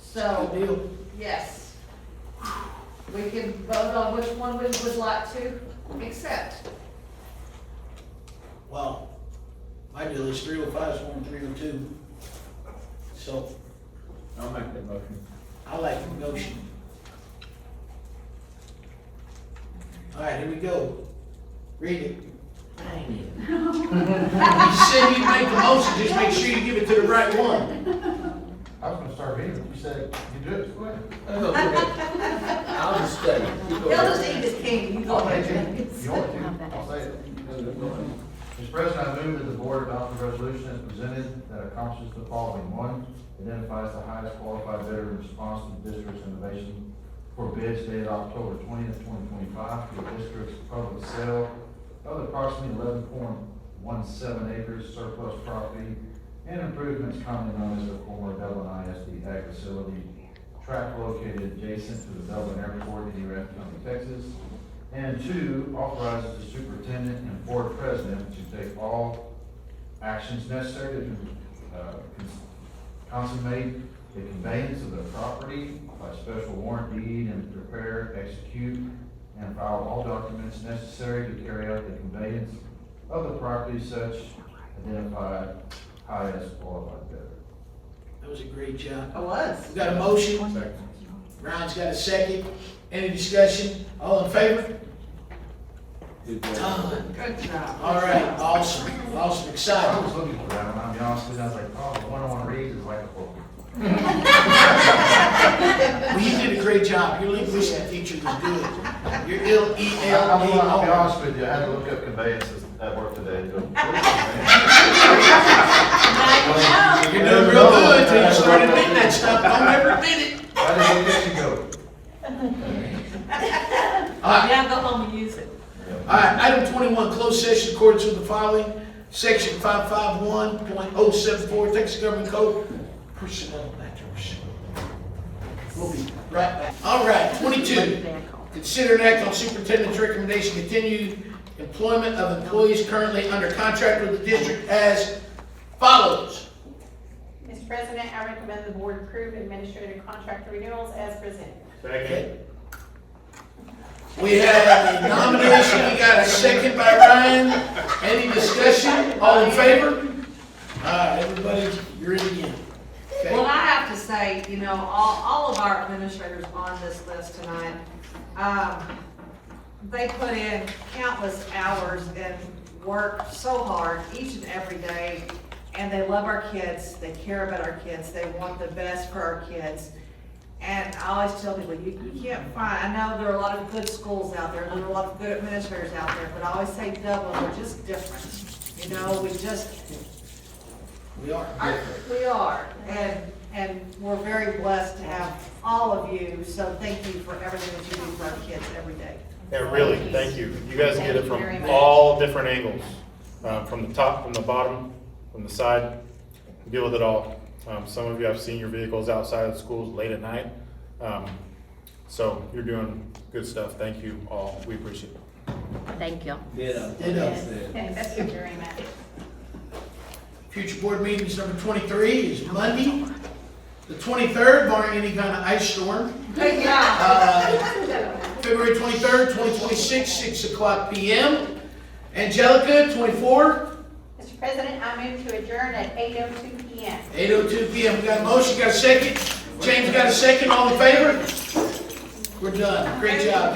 So, Good deal. yes. We can vote on which one we would like to accept. Well, my deal is 305 is more than 302. So I'll make that motion. I like the motion. All right, here we go. Read it. You said you make the motion, just make sure you give it to the right one. I was gonna start reading, you said, you do it, go ahead. I'll just study. You go He'll ahead. just eat his candy. You go I'll take ahead. it. You want to, I'll say it. Mr. President, I move that the board adopt the resolution as presented that accomplishes the following. One, identifies the highest qualified bidder in response to the district's innovation for bids dated October 20th, 2025 for the district's public sale of approximately 11.17 acres surplus property and improvements commonly known as the former Dublin ISD AG facility, tract located adjacent to the Dublin Airport in Erath County, Texas. And two, authorizes the superintendent and board president to take all actions necessary to consummate the conveyance of the property by special warrant deed and prepare, execute, and file all documents necessary to carry out the conveyance of the property such identified highest qualified bidder. That was a great job. It was. We got a motion, Ryan's got a second, any discussion, all in favor? Good job. Done. Good job. All right, awesome, I awesome, was exciting. looking for that, and I'll be honest with you, I was like, oh, the one I want to read is like a book. Well, you did a great job, your linguistic teacher was good. Your I'll be L-E-L-E-R. honest with you, I had to look up conveyances at work today and go, what is conveyance? You're doing real good until you start admitting that stuff, don't ever admit it. Why did they get you go? All right, Now go home and use it. all right, item 21, closed session in accordance with the following, section 551.074, Texas Government Code, personnel matters. We'll be right back. All right, 22, consider an act on superintendent's recommendation to continue employment of employees currently under contract with the district as follows. Mr. President, I recommend the board approve administrative contract renewals as presented. Okay. We have a nomination, we got a second by Ryan. Any discussion? All in favor? All right, everybody, you're in again. Okay. Well, I have to say, you know, all of our administrators on this list tonight, they put in countless hours and work so hard each and every day, and they love our kids, they care about our kids, they want the best for our kids. And I always tell people, you can't find, I know there are a lot of good schools out there, there are a lot of good administrators out there, but I always say Dublin, we're just different. You know, We are. we are, and we're very blessed to have all of you, so thank you for everything that you do for our kids every day. Yeah, really, thank you. You guys get it Thank you very from much. all different angles, from the top, from the bottom, from the side. We deal with it all. Some of you have seen your vehicles outside of the schools late at night. So you're doing good stuff. Thank you all. We appreciate it. Thank you. Ditto. Thank you very much. Future board meetings, number 23 is Monday, the 23rd, barring any kind of ice storm. February 23rd, 2026, 6 o'clock p.m. Angelica, 24. Mr. President, I move to adjourn at 8:02 p.m. 8:02 p.m. We got a motion, got a second. James got a second. All in favor? We're done. Great job.